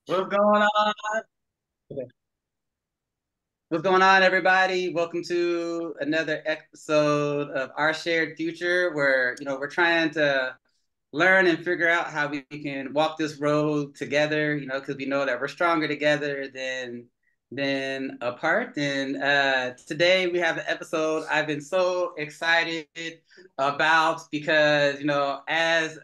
What's going on? What's going on, everybody? Welcome to another episode of Our Shared Future, where we're trying to learn and figure out how we can walk this road together. Because we know that we're stronger together than apart. And today we have an episode I've been so excited about because as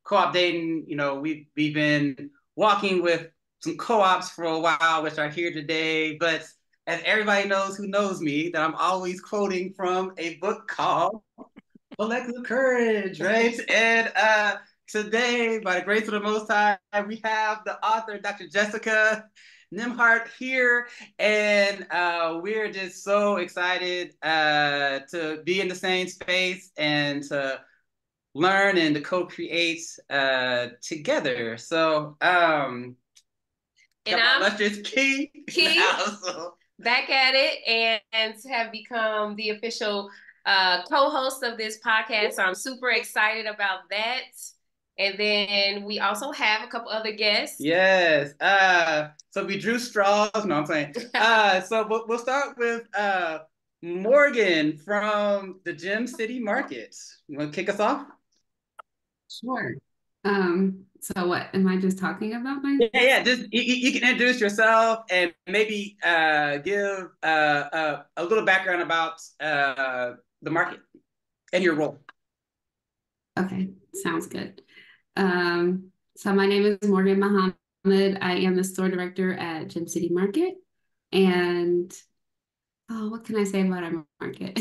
Co-op Dayton, we've been walking with some co-ops for a while, which are here today. But as everybody knows who knows me, that I'm always quoting from a book called Collective Courage, right? And today, by the grace of the Most High, we have the author, Dr. Jessica Nembhard here, and we're just so excited to be in the same space and to learn and to co-create together. So, and I'm let's just keep now. So back at it and have become the official co-host of this podcast. So I'm super excited about that. And then we also have a couple other guests. Yes. So we drew straws. No, I'm saying. So we'll start with Morgan from the Gem City Market. You want to kick us off? Sure. So what am I just talking about Yeah. Just you can introduce yourself and maybe give a little background about the market and your role. Okay, sounds good. So my name is Morgan Muhummad. I am the store director at Gem City Market. And what can I say about our market?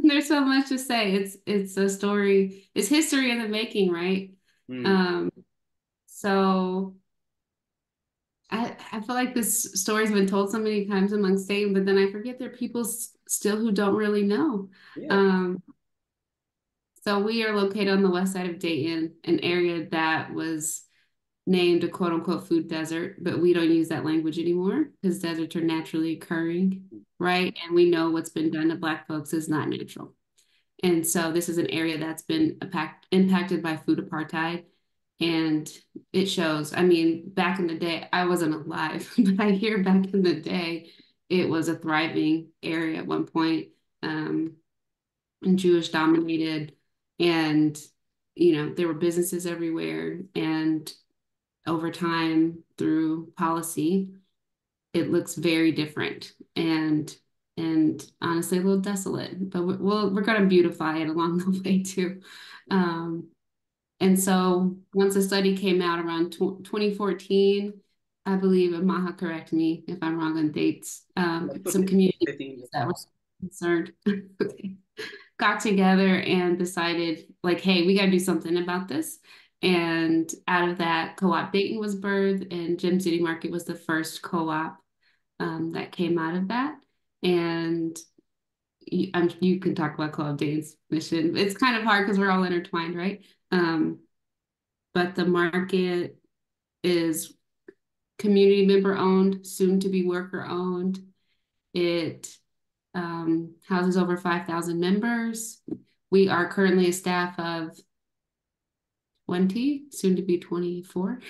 There's so much to say. It's a story, it's history in the making, right? So I feel like this story's been told so many times amongst Dayton, but then I forget there are people still who don't really know. Yeah. So we are located on the west side of Dayton, an area that was named a quote unquote food desert, but we don't use that language anymore because deserts are naturally occurring, right? And we know what's been done to Black folks is not natural. And so this is an area that's been impacted by food apartheid. And it shows. I mean, back in the day, I wasn't alive, but I hear back in the day, it was a thriving area at one point, and Jewish dominated. And, there were businesses everywhere. And over time, through policy, it looks very different and honestly a little desolate. But we're going to beautify it along the way too. And so once the study came out around 2014, I believe, Amaha, correct me if I'm wrong on dates, some communities that were concerned okay, got together and decided like, hey, we got to do something about this. And out of that, Co-op Dayton was birthed, and Gem City Market was the first co-op that came out of that. And you can talk about Co-op Dayton's mission. It's kind of hard because we're all intertwined, right? But the market is community member owned, soon to be worker owned. It houses over 5,000 members. We are currently a staff of 20, soon to be 24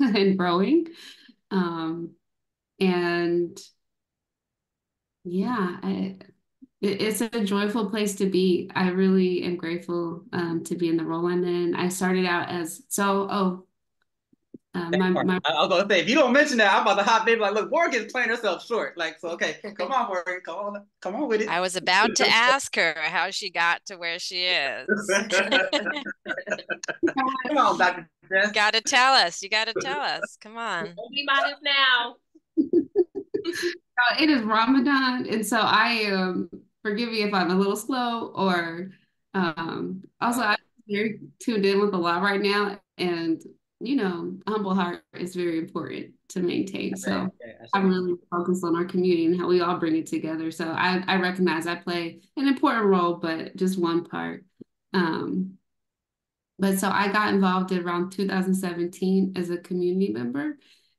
and growing. And yeah, it's a joyful place to be. I really am grateful to be in the role I'm in. I started out as I was gonna say if you don't mention that, I'm about to hop baby like, look, Morgan's playing herself short. Like, so okay, come on, Morgan, come on with it. I was about to ask her how she got to where she is. Come on, Dr. Jess. Got to tell us. You got to tell us. Come on. Be modest now. It is Ramadan, and so I forgive me if I'm a little slow or also I'm very tuned in with a lot right now, and humble heart is very important to maintain. So I'm really focused on our community and how we all bring it together. So I recognize I play an important role, but just one part. But so I got involved around 2017 as a community member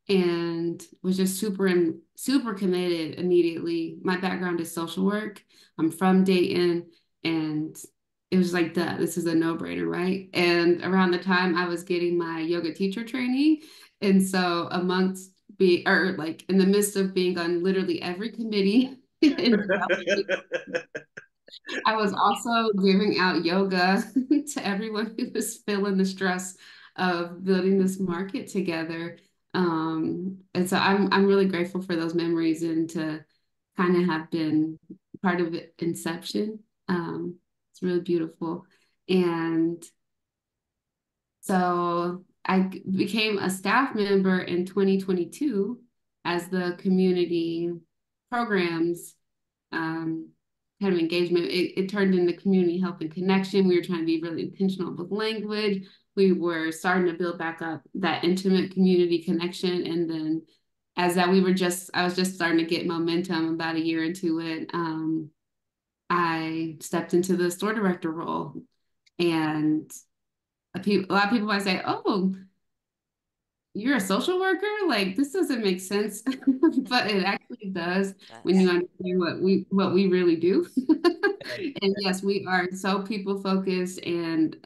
and was just super committed immediately. My background is social work. I'm from Dayton, and it was like, this is a no-brainer, right? And around the time I was getting my yoga teacher training. And so amongst be, or like in the midst of being on literally every committee. I was also giving out yoga to everyone who was feeling the stress of building this market together. And so I'm really grateful for those memories and to kind of have been part of it, inception. It's really beautiful. And so I became a staff member in 2022 as the community programs kind of engagement. It turned into community help and connection. We were trying to be really intentional with language. We were starting to build back up that intimate community connection. And then as that I was just starting to get momentum about a year into it. I stepped into the store director role, and a lot of people might say, "Oh, you're a social worker? Like this doesn't make sense," but it actually does when you understand what we really do. And yes, we are so people focused, and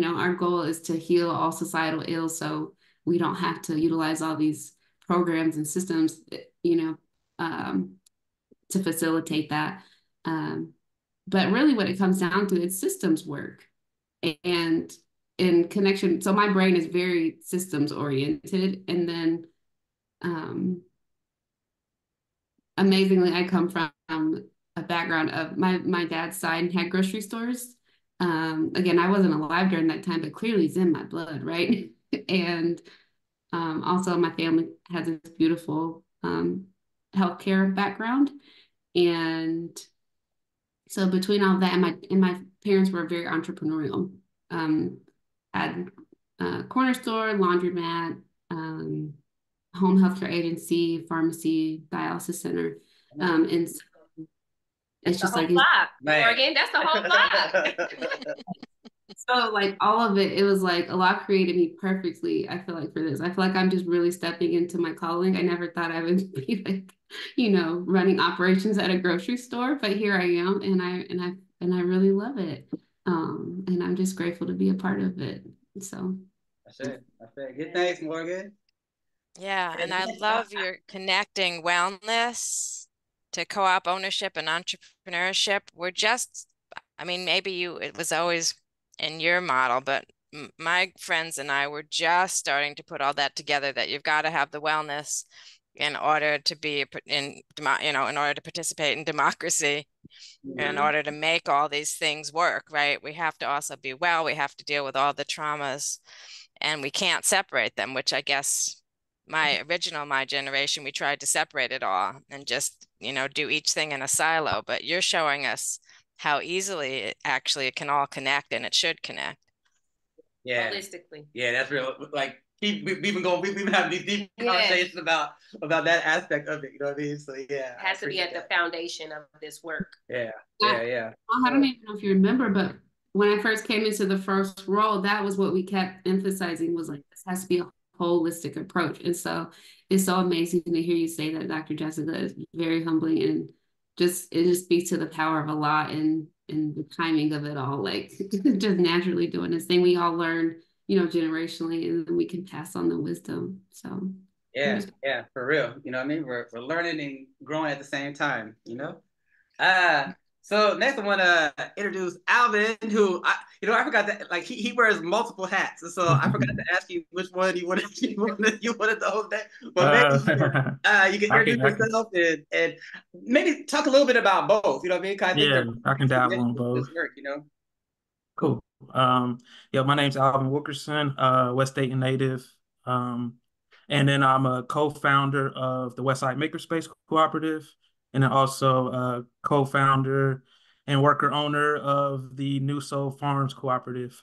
our goal is to heal all societal ills, so we don't have to utilize all these programs and systems, to facilitate that. But really, what it comes down to, it's systems work and in connection. So my brain is very systems oriented, and then amazingly, I come from a background of my dad's side had grocery stores. Again, I wasn't alive during that time, but clearly it's in my blood, right? And also my family has this beautiful healthcare background, and so between all that, and my parents were very entrepreneurial. Had a corner store, laundromat, home healthcare agency, pharmacy, dialysis center. And so it's just like, Morgan, that's the whole block. So like all of it was like Allah created me perfectly, I feel like, for this. I feel like I'm just really stepping into my calling. I never thought I would be like, running operations at a grocery store, but here I am, and I really love it. And I'm just grateful to be a part of it. So that's it. Good, thanks, Morgan. Yeah, and I love your connecting wellness to co-op ownership and entrepreneurship. Maybe it was always in your model, but my friends and I were just starting to put all that together, that you've got to have the wellness in order to in order to participate in democracy, in order to make all these things work, right? We have to also be well, we have to deal with all the traumas, and we can't separate them, which I guess my generation, we tried to separate it all and just, do each thing in a silo, but you're showing us how easily it can all connect, and it should connect. Yeah. Holistically. Yeah, that's real. Like we've been having these deep conversations about that aspect of it. You know what I mean? So yeah. It has to be at the foundation of this work. Yeah. I don't even know if you remember, but when I first came into the first role, that was what we kept emphasizing, was like, this has to be a holistic approach. And so it's so amazing to hear you say that, Dr. Jessica. Is very humbling, and it just speaks to the power of Allah and the timing of it all, like just naturally doing this thing we all learned, generationally, and then we can pass on the wisdom. So yeah, for real. You know what I mean? We're learning and growing at the same time, So next I want to introduce Alvin, who I forgot that, like, he wears multiple hats, so I forgot to ask you which one you wanted to hold that. But maybe you can introduce yourself and maybe talk a little bit about both. You know what I mean? I can dabble on both. This work, Cool. My name's Alvin Wilkerson, West Dayton native. And then I'm a co-founder of the Westside Makerspace cooperative, and then also a co-founder and worker owner of the NuSol Farms cooperative.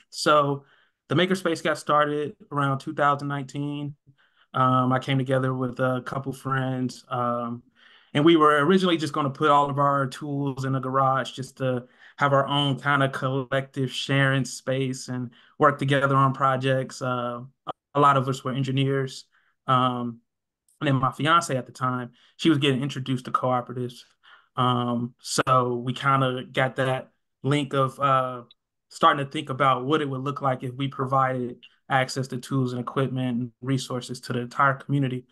So the Makerspace got started around 2019. I came together with a couple friends, and we were originally just going to put all of our tools in the garage just to have our own kind of collective sharing space and work together on projects. A lot of us were engineers. And then my fiance at the time, she was getting introduced to cooperatives. So we kind of got that link of starting to think about what it would look like if we provided access to tools and equipment and resources to the entire community.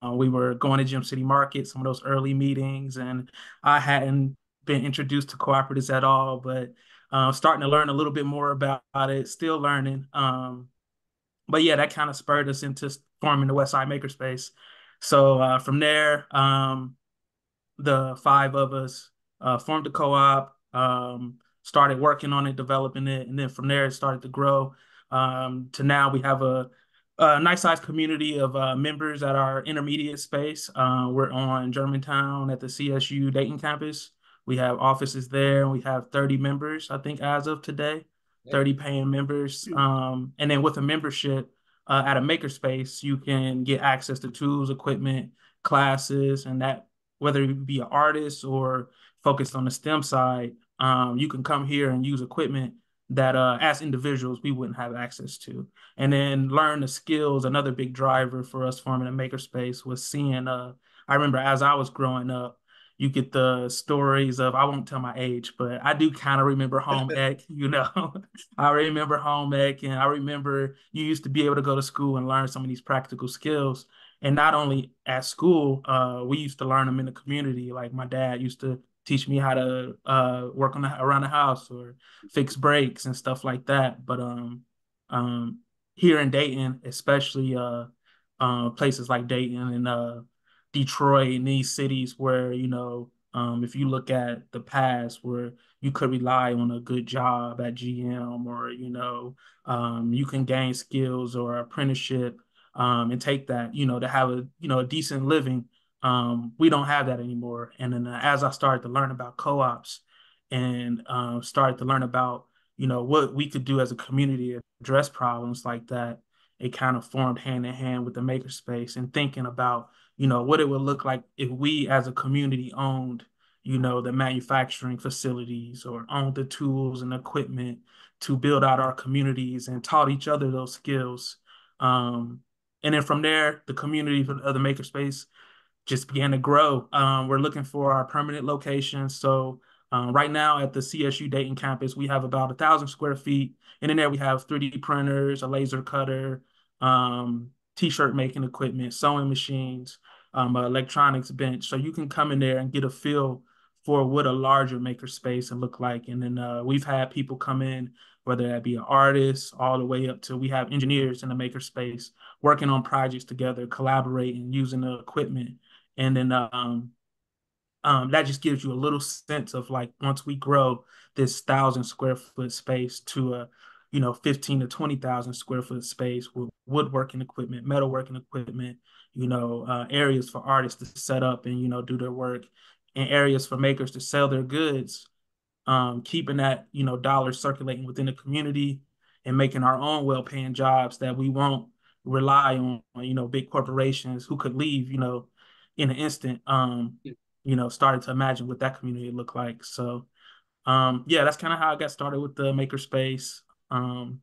We were going to Gem City Market, some of those early meetings, and I hadn't been introduced to cooperatives at all, but starting to learn a little bit more about it, still learning. But yeah, that kind of spurred us into forming the Westside Makerspace. So from there, the five of us formed a co-op, started working on it, developing it, and then from there it started to grow to now we have a nice sized community of members at our intermediate space. We're on Germantown at the CSU Dayton campus. We have offices there, and we have 30 members, I think, as of today, 30 paying members. And then with a membership at a makerspace, you can get access to tools, equipment, classes, and that whether you be an artist or focused on the STEM side, you can come here and use equipment that as individuals we wouldn't have access to. And then learn the skills. Another big driver for us forming a makerspace was seeing, I remember as I was growing up, you get the stories of, I won't tell my age, but I do kind of remember home ec, you know. I remember home ec, and I remember you used to be able to go to school and learn some of these practical skills. And not only at school, we used to learn them in the community. Like my dad used to teach me how to work around the house or fix brakes and stuff like that. But here in Dayton, especially places like Dayton and Detroit and these cities where, if you look at the past where you could rely on a good job at GM or, you can gain skills or apprenticeship and take that, to have a decent living. We don't have that anymore. And then as I started to learn about co-ops and started to learn about, what we could do as a community to address problems like that, it kind of formed hand in hand with the makerspace and thinking about, what it would look like if we as a community owned, the manufacturing facilities or owned the tools and equipment to build out our communities and taught each other those skills. And then from there, the community of the makerspace just began to grow. We're looking for our permanent location. So right now at the CSU Dayton campus, we have about 1,000 square feet. And in there, we have 3D printers, a laser cutter, t-shirt making equipment, sewing machines, electronics bench. So you can come in there and get a feel for what a larger makerspace would look like. And then we've had people come in, whether that be an artist, all the way up to we have engineers in the makerspace working on projects together, collaborating, using the equipment. And then that just gives you a little sense of like, once we grow this 1,000 square foot space to a, 15 to 20,000 square foot space with woodworking equipment, metalworking equipment, areas for artists to set up and, do their work, and areas for makers to sell their goods, keeping that, dollars circulating within the community and making our own well-paying jobs that we won't rely on, big corporations who could leave, in an instant. Started to imagine what that community would look like. So yeah, that's kind of how I got started with the makerspace. And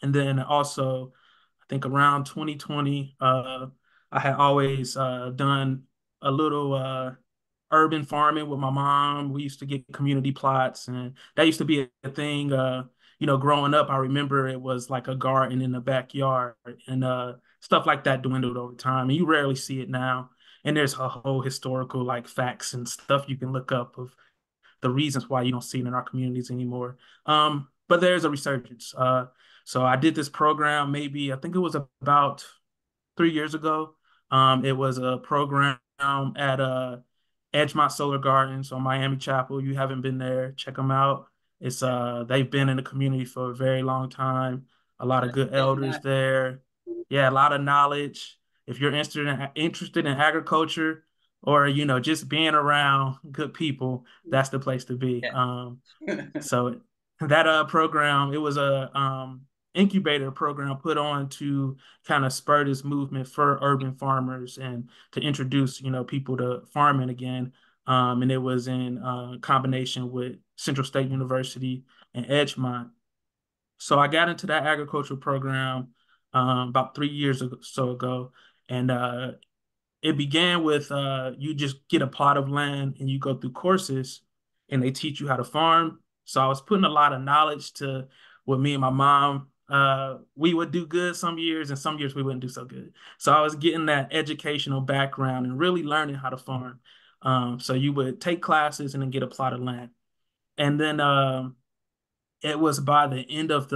then also, I think around 2020, I had always done a little urban farming with my mom. We used to get community plots, and that used to be a thing. Growing up, I remember it was like a garden in the backyard, and stuff like that dwindled over time, and you rarely see it now. And there's a whole historical like facts and stuff you can look up of the reasons why you don't see it in our communities anymore. But there's a resurgence. So I did this program maybe, I think it was about 3 years ago. It was a program at Edgemont Solar Gardens on Miami Chapel. You haven't been there, check them out. It's they've been in the community for a very long time. A lot of good elders there. Yeah, a lot of knowledge. If you're interested in agriculture or just being around good people, that's the place to be. So that program, it was a incubator program put on to kind of spur this movement for urban farmers and to introduce people to farming again. And it was in combination with Central State University and Edgemont. So I got into that agricultural program about 3 years ago. And it began with you just get a plot of land and you go through courses and they teach you how to farm. So I was putting a lot of knowledge to what me and my mom we would do good some years, and some years we wouldn't do so good. So I was getting that educational background and really learning how to farm. So you would take classes and then get a plot of land. And then it was by the end of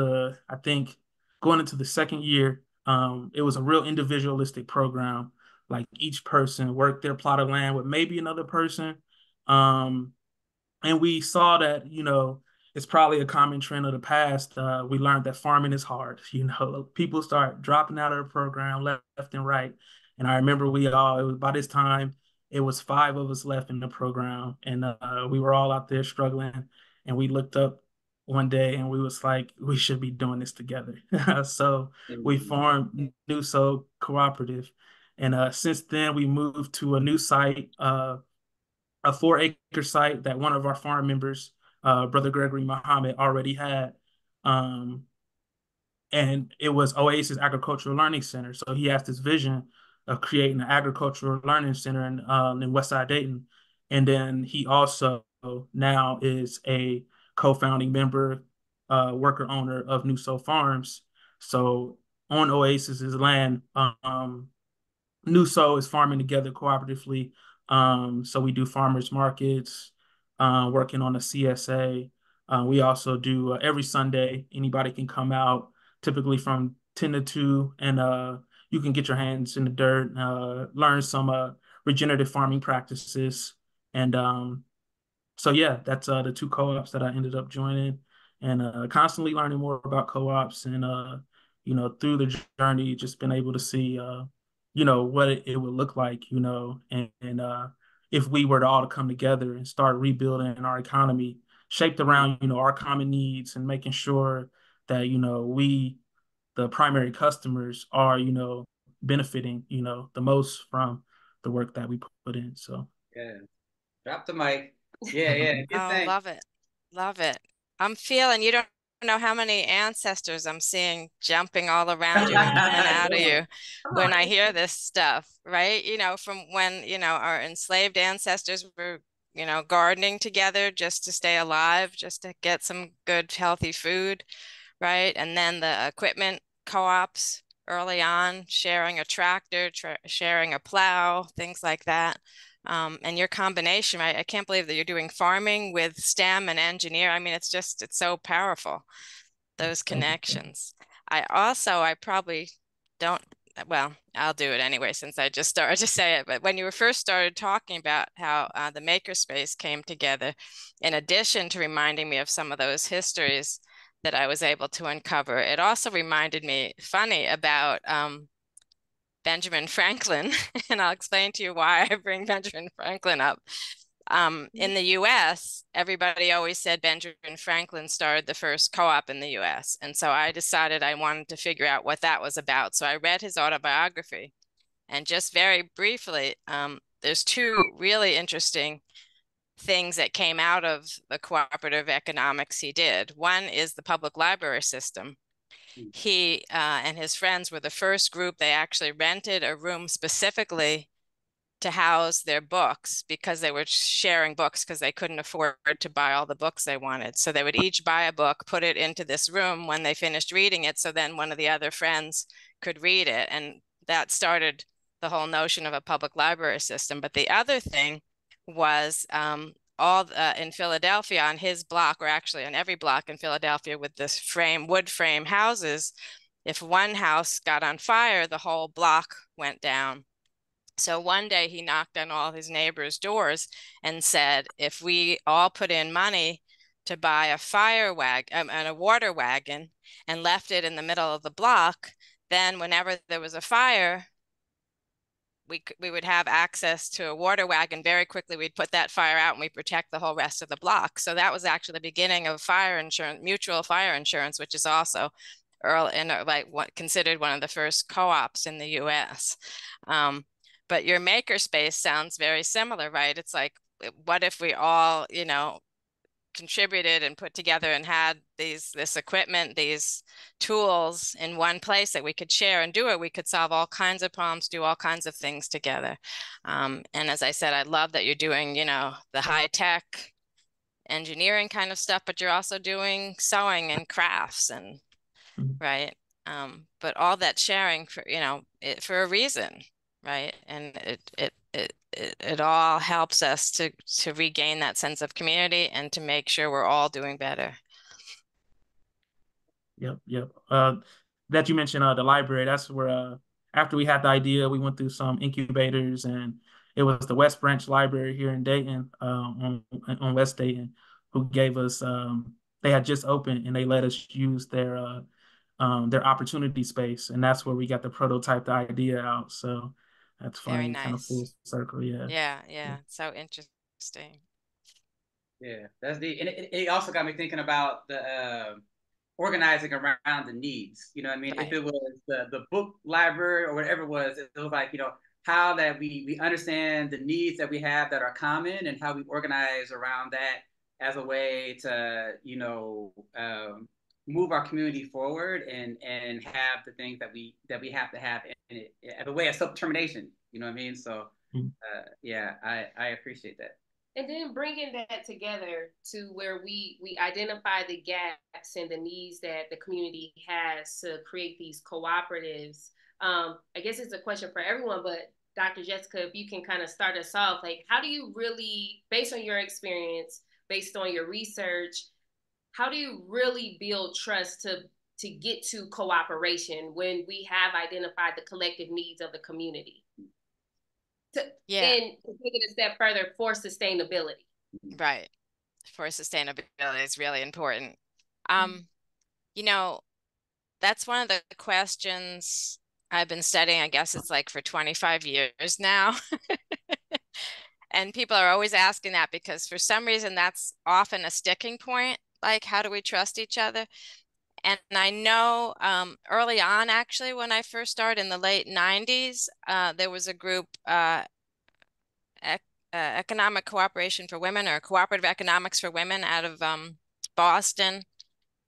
I think, going into the second year, it was a real individualistic program. Like each person worked their plot of land with maybe another person. Um, and we saw that, it's probably a common trend of the past. We learned that farming is hard. People start dropping out of the program left and right. And I remember by this time, it was 5 of us left in the program, and we were all out there struggling. And we looked up one day and we was like, we should be doing this together. So we formed NuSol Cooperative. And since then, we moved to a new site, a 4-acre site that one of our farm members, Brother Gregory Muhummad, already had. And it was Oasis Agricultural Learning Center. So he has this vision of creating an agricultural learning center in Westside Dayton. And then he also now is a co-founding member, worker owner of NuSol Farms. So on Oasis's land, NuSol is farming together cooperatively. So we do farmers markets, working on a CSA. We also do every Sunday, anybody can come out, typically from 10 to 2, and you can get your hands in the dirt, learn some regenerative farming practices. And so yeah, that's the 2 co-ops that I ended up joining, and constantly learning more about co-ops, and through the journey, just been able to see what it would look like, and if we were to all to come together and start rebuilding our economy shaped around, our common needs, and making sure that, we, the primary customers, are, benefiting, the most from the work that we put in. So yeah, drop the mic. Yeah. Good Oh, thing. love it. Love it. I'm feeling, you don't know how many ancestors I'm seeing jumping all around you and coming out of you when I hear this stuff, right? From when, our enslaved ancestors were, gardening together just to stay alive, just to get some good, healthy food, right? And then the equipment co-ops early on, sharing a tractor, sharing a plow, things like that. And your combination, right? I can't believe that you're doing farming with STEM and engineer. I mean, it's so powerful, those connections. I probably don't, well, I'll do it anyway, since I just started to say it. But when you first started talking about how the Makerspace came together, in addition to reminding me of some of those histories that I was able to uncover, it also reminded me, funny, about Benjamin Franklin, and I'll explain to you why I bring Benjamin Franklin up. In the US, everybody always said Benjamin Franklin started the first co-op in the US. And so I decided I wanted to figure out what that was about. So I read his autobiography. And just very briefly, there's 2 really interesting things that came out of the cooperative economics he did. One is the public library system. He and his friends were the first group. They actually rented a room specifically to house their books, because they were sharing books because they couldn't afford to buy all the books they wanted. So they would each buy a book, put it into this room when they finished reading it, so then one of the other friends could read it. And that started the whole notion of a public library system. But the other thing was in Philadelphia, on his block, or actually on every block in Philadelphia with this wood frame houses, if one house got on fire, the whole block went down. So one day he knocked on all his neighbors' doors and said, if we all put in money to buy a fire wagon and a water wagon and left it in the middle of the block, then whenever there was a fire, we would have access to a water wagon very quickly. We'd put that fire out and we protect the whole rest of the block. So that was actually the beginning of fire insurance, mutual fire insurance, which is also early and considered one of the first co-ops in the US. But your makerspace sounds very similar, right? It's like, what if we all, contributed and put together and had this equipment, these tools in one place that we could share and do it. We could solve all kinds of problems, do all kinds of things together. And as I said, I love that you're doing, the high tech engineering kind of stuff, but you're also doing sewing and crafts and right? But all that sharing for, for a reason, right? And it all helps us to regain that sense of community and to make sure we're all doing better. Yep. That you mentioned the library, that's where after we had the idea, we went through some incubators, and it was the West Branch Library here in Dayton, on West Dayton, who gave us they had just opened and they let us use their opportunity space, and that's where we got the prototype, the idea out. So that's Very funny, kind of full nice. circle. Yeah. So interesting. Yeah, that's the, and it also got me thinking about the organizing around the needs. You know what I mean? If Right. it was the book library or whatever it was like, how that we understand the needs that we have that are common and how we organize around that as a way to, move our community forward and have the things that we have to have in it as a way of self-determination. You know what I mean? So yeah, I appreciate that. And then bringing that together to where we identify the gaps and the needs that the community has to create these cooperatives. I guess it's a question for everyone, but Dr. Jessica, if you can kind of start us off, like, how do you really, based on your experience, based on your research, how do you really build trust to get to cooperation when we have identified the collective needs of the community? And to take it a step further, for sustainability. Right. For sustainability is really important. That's one of the questions I've been studying, I guess it's like for 25 years now. And people are always asking that because for some reason that's often a sticking point. Like, how do we trust each other? And I know early on, actually, when I first started in the late 90s, there was a group, Economic Cooperation for Women, or Cooperative Economics for Women, out of Boston.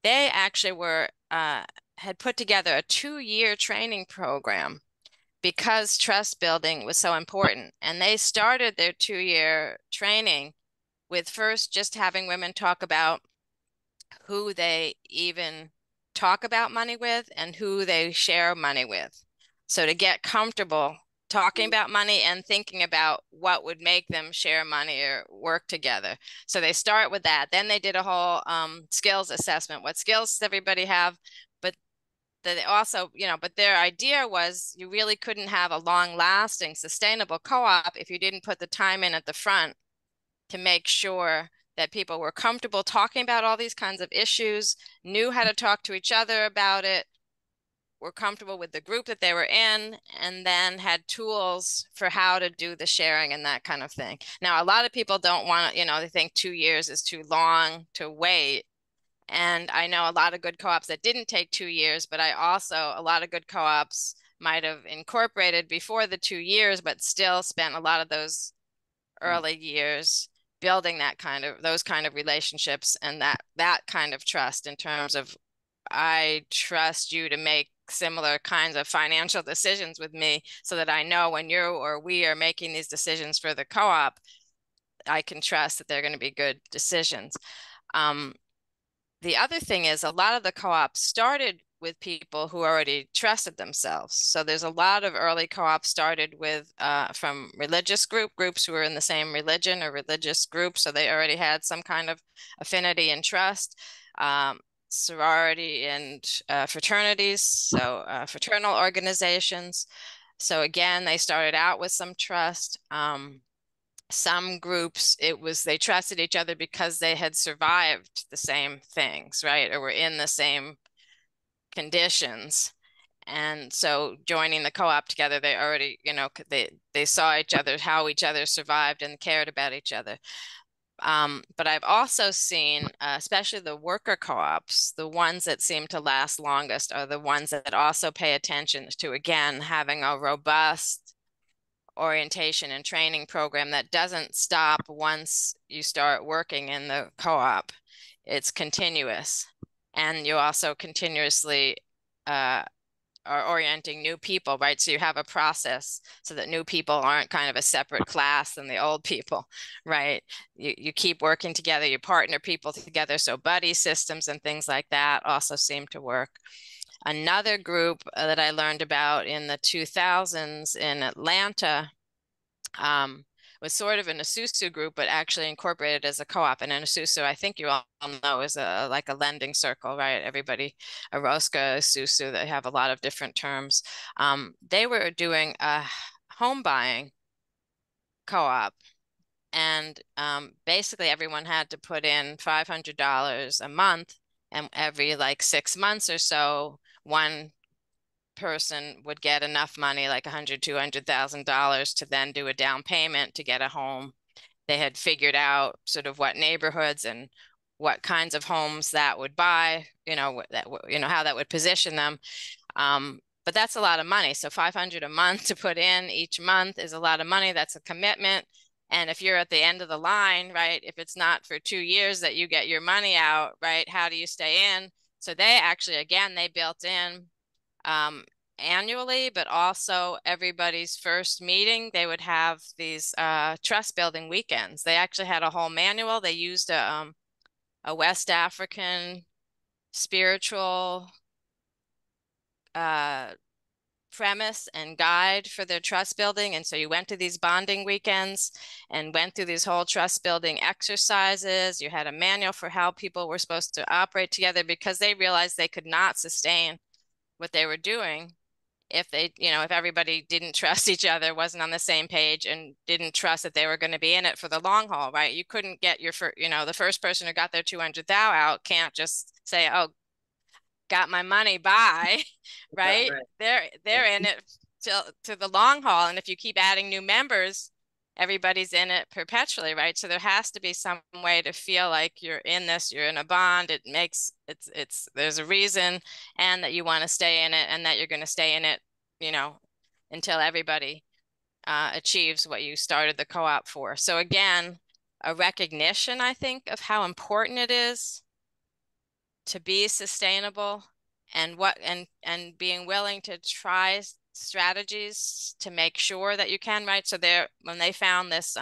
They actually were had put together a 2-year training program because trust building was so important. And they started their 2-year training with first just having women talk about who they even talk about money with and who they share money with. So to get comfortable talking about money and thinking about what would make them share money or work together. So they start with that. Then they did a whole skills assessment. What skills does everybody have? But they also, but their idea was you really couldn't have a long-lasting, sustainable co-op if you didn't put the time in at the front to make sure that people were comfortable talking about all these kinds of issues, knew how to talk to each other about it, were comfortable with the group that they were in, and then had tools for how to do the sharing and that kind of thing. Now, a lot of people don't want to, they think 2 years is too long to wait. And I know a lot of good co-ops that didn't take 2 years, but a lot of good co-ops might have incorporated before the 2 years, but still spent a lot of those early years building those kind of relationships and that kind of trust in terms of, I trust you to make similar kinds of financial decisions with me so that I know when you or we are making these decisions for the co-op, I can trust that they're going to be good decisions. The other thing is a lot of the co-ops started with people who already trusted themselves. So there's a lot of early co-ops started with from religious groups who were in the same religion or religious group. So they already had some kind of affinity and trust. Sorority and fraternities, so fraternal organizations. So again, they started out with some trust. Some groups, they trusted each other because they had survived the same things, right? Or were in the same conditions. And so joining the co-op together, they already, they saw each other, how each other survived and cared about each other. But I've also seen, especially the worker co-ops, the ones that seem to last longest are the ones that also pay attention to, again, having a robust orientation and training program that doesn't stop once you start working in the co-op. It's continuous. And you also continuously are orienting new people, right? So you have a process so that new people aren't kind of a separate class than the old people, right? You keep working together, you partner people together. So buddy systems and things like that also seem to work. Another group that I learned about in the 2000s in Atlanta was sort of an Isuzu group, but actually incorporated as a co-op. And an Isuzu, I think you all know, is like a lending circle, right? Everybody, a Rosca, Isuzu, they have a lot of different terms. They were doing a home buying co-op. And basically everyone had to put in $500 a month, and every like 6 months or so, one person would get enough money, like $100,000, $200,000, to then do a down payment to get a home. They had figured out sort of what neighborhoods and what kinds of homes that would buy, how that would position them. But that's a lot of money. So $500 a month to put in each month is a lot of money. That's a commitment. And if you're at the end of the line, right, if it's not for 2 years that you get your money out, right, how do you stay in? So they actually, again, they built in annually, but also everybody's first meeting, they would have these trust building weekends. They actually had a whole manual. They used a West African spiritual premise and guide for their trust building. And so you went to these bonding weekends and went through these whole trust building exercises. You had a manual for how people were supposed to operate together, because they realized they could not sustain what they were doing if they, if everybody didn't trust each other, wasn't on the same page, and didn't trust that they were going to be in it for the long haul, right? You couldn't get the first person who got their 200 thou out can't just say, oh, got my money, bye, right? They're in it to the long haul. And if you keep adding new members, everybody's in it perpetually, right? So there has to be some way to feel like you're in this, you're in a bond. There's a reason, and that you want to stay in it, and that you're going to stay in it, until everybody achieves what you started the co-op for. So again, a recognition, I think, of how important it is to be sustainable, and being willing to try strategies to make sure that you can, right? So when they found this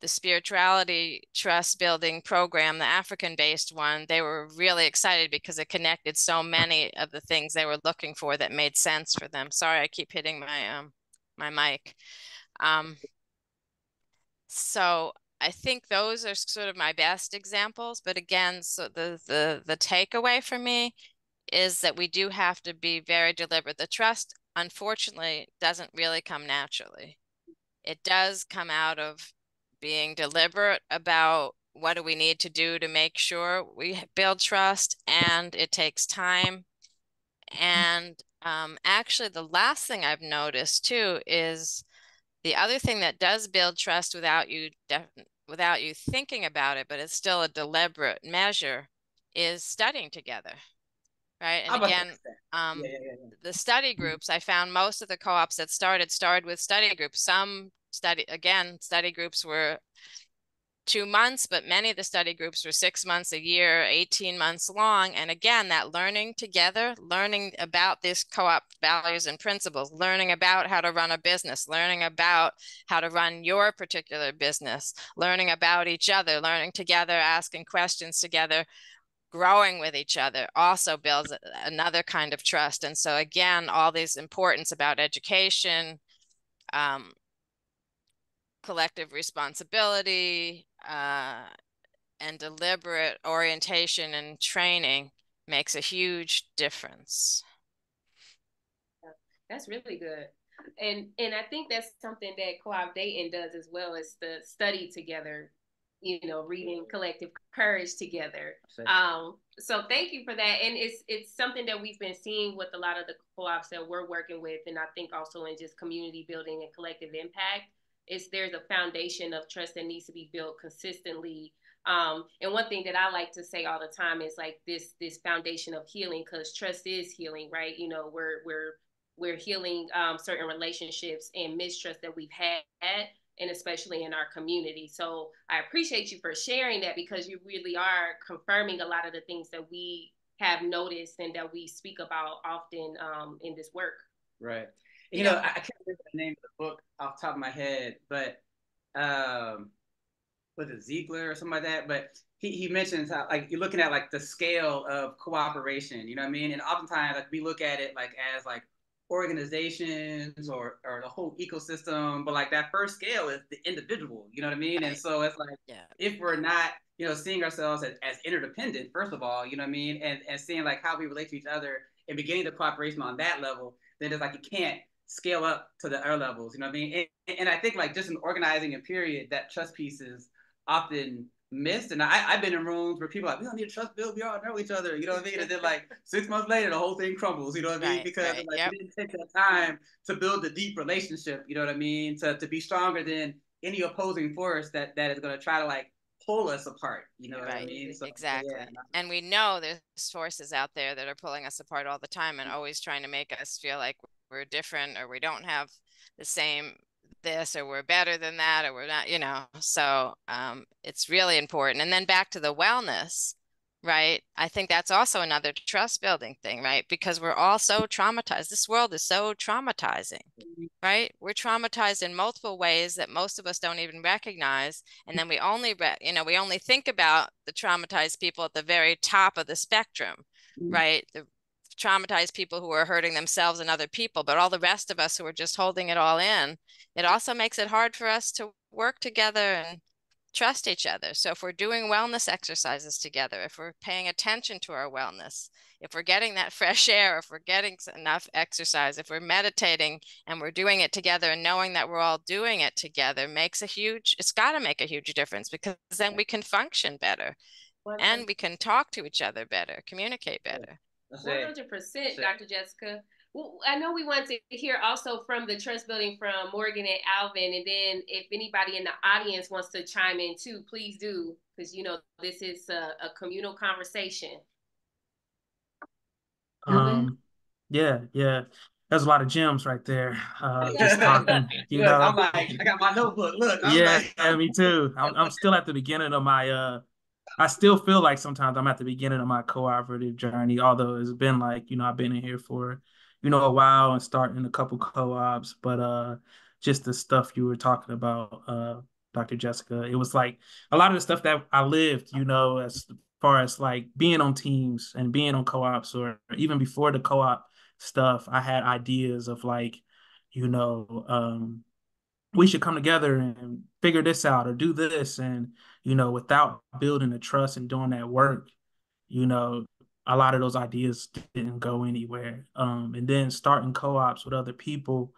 the spirituality trust building program, the African-based one, they were really excited because it connected so many of the things they were looking for that made sense for them. Sorry, I keep hitting my mic. So I think those are sort of my best examples. But again, so the takeaway for me is that we do have to be very deliberate. The trust, unfortunately, doesn't really come naturally. It does come out of being deliberate about what do we need to do to make sure we build trust, and it takes time. And actually, the last thing I've noticed too is the other thing that does build trust without you thinking about it, but it's still a deliberate measure, is studying together, right? And again, the study groups, I found most of the co-ops that started with study groups. Some study groups were 2 months, but many of the study groups were 6 months, a year, 18 months long. And again, that learning together, learning about these co-op values and principles, learning about how to run a business, learning about how to run your particular business, learning about each other, learning together, asking questions together, growing with each other also builds another kind of trust. And so again, all these importance about education, collective responsibility, and deliberate orientation and training makes a huge difference. That's really good. And I think that's something that Co-op Dayton does as well, is the study together, reading collective courage together. So thank you for that. And it's something that we've been seeing with a lot of the co-ops that we're working with. And I think also in just community building and collective impact, there's a foundation of trust that needs to be built consistently. And one thing that I like to say all the time is like this foundation of healing, because trust is healing, right? We're healing certain relationships and mistrust that we've had, and especially in our community. So I appreciate you for sharing that, because you really are confirming a lot of the things that we have noticed and that we speak about often in this work. Right. I can't remember the name of the book off the top of my head, but was it Ziegler or something like that, but he mentions how like you're looking at like the scale of cooperation, you know what I mean? And oftentimes like we look at it like as like organizations or the whole ecosystem, but like that first scale is the individual, you know what I mean? Right. And so it's like if we're not, you know, seeing ourselves as interdependent, first of all, you know what I mean, and seeing like how we relate to each other and beginning the cooperation on that level, then it's like you can't scale up to the other levels, you know what I mean? And I think like just in organizing a period, that trust piece is often missed. And I've been in rooms where people are like, we don't need a trust build, we all know each other, you know what I mean? And then like 6 months later, the whole thing crumbles, you know what I mean? Because like we didn't take that time to build a deep relationship, you know what I mean? To be stronger than any opposing force that is going to try to like pull us apart, you know what I mean? So, exactly. Yeah. And we know there's forces out there that are pulling us apart all the time and always trying to make us feel like we're different or we don't have the same this or we're better than that or we're not, you know. So it's really important. And then back to the wellness, right? I think that's also another trust building thing, right? Because we're all so traumatized. This world is so traumatizing, right? We're traumatized in multiple ways that most of us don't even recognize. And then we only, we only think about the traumatized people at the very top of the spectrum, right? The traumatized people who are hurting themselves and other people, but all the rest of us who are just holding it all in, it also makes it hard for us to work together and trust each other. So if we're doing wellness exercises together, if we're paying attention to our wellness, if we're getting that fresh air, if we're getting enough exercise, if we're meditating and we're doing it together and knowing that we're all doing it together it's got to make a huge difference because then we can function better and we can talk to each other better, communicate better. 100%, Dr. Jessica. Well, I know we want to hear also from the trust building from Morgan and Alvin, and then if anybody in the audience wants to chime in too, please do, because you know this is a communal conversation. Yeah, there's a lot of gems right there. Just talking, you know. I'm like, I got my notebook. Look, yeah, me too. I'm still at the beginning of my I still feel like sometimes I'm at the beginning of my cooperative journey, although it's been like, you know, I've been in here for, you know, a while and starting a couple co-ops, but just the stuff you were talking about, Dr. Jessica, it was like a lot of the stuff that I lived, you know, as far as like being on teams and being on co-ops or even before the co-op stuff, I had ideas of like, you know, we should come together and figure this out or do this. And, you know, without building the trust and doing that work, you know, a lot of those ideas didn't go anywhere. And then starting co-ops with other people,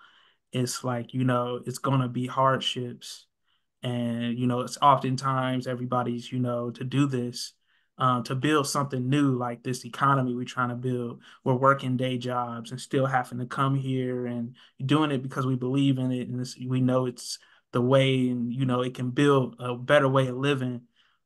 it's like, you know, it's going to be hardships. And, you know, it's oftentimes everybody's, you know, to do this, to build something new like this economy we're trying to build. We're working day jobs and still having to come here and doing it because we believe in it. And we know it's the way and, you know, it can build a better way of living.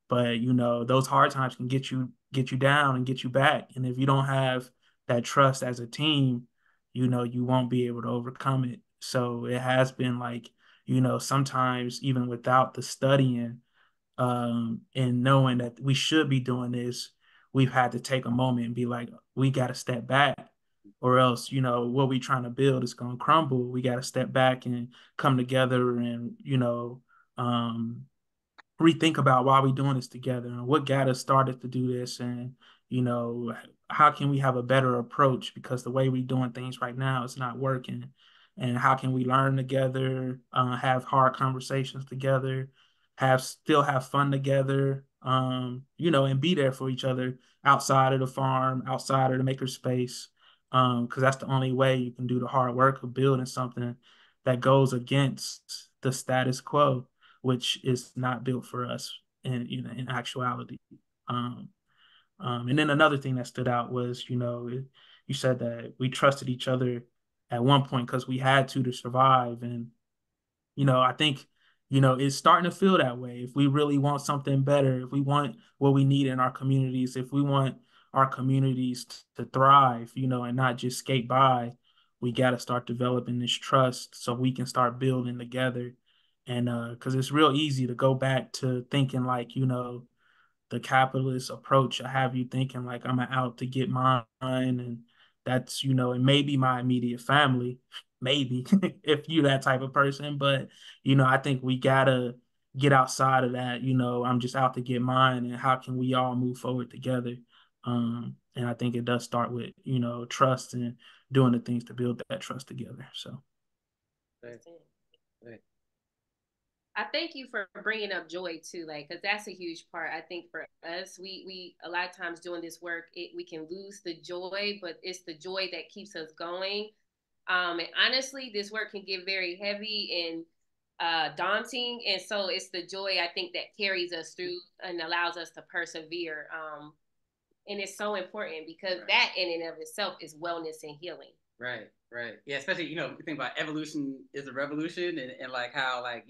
But, you know, those hard times can get you down and get you back. And if you don't have that trust as a team, you know, you won't be able to overcome it. So it has been like, you know, sometimes even without the studying and knowing that we should be doing this, we've had to take a moment and be like, we got to step back or else, you know, what we trying to build is going to crumble. We got to step back and come together and, you know, rethink about why we doing this together and what got us started to do this. And, you know, how can we have a better approach because the way we're doing things right now is not working. And how can we learn together, have hard conversations together, still have fun together, you know, and be there for each other outside of the farm, outside of the makerspace, because that's the only way you can do the hard work of building something that goes against the status quo, which is not built for us in, you know, in actuality. And then another thing that stood out was, you know, you said that we trusted each other at one point because we had to survive. And, you know, I think, you know, it's starting to feel that way. If we really want something better, if we want what we need in our communities, if we want our communities to thrive, you know, and not just skate by, we got to start developing this trust so we can start building together. And because it's real easy to go back to thinking like, you know, the capitalist approach. I have you thinking like I'm out to get mine, and that's, you know, and maybe my immediate family, maybe if you're that type of person. But, you know, I think we gotta get outside of that, I'm just out to get mine, and how can we all move forward together? And I think it does start with, trust and doing the things to build that trust together. So. Right. Right. I thank you for bringing up joy too, like, because that's a huge part. I think for us, we a lot of times doing this work, we can lose the joy, but it's the joy that keeps us going. And honestly, this work can get very heavy and daunting, and so it's the joy, I think, that carries us through and allows us to persevere. And it's so important because that in and of itself is wellness and healing. Right, right. Yeah, especially, you think about evolution is a revolution, and like how, like,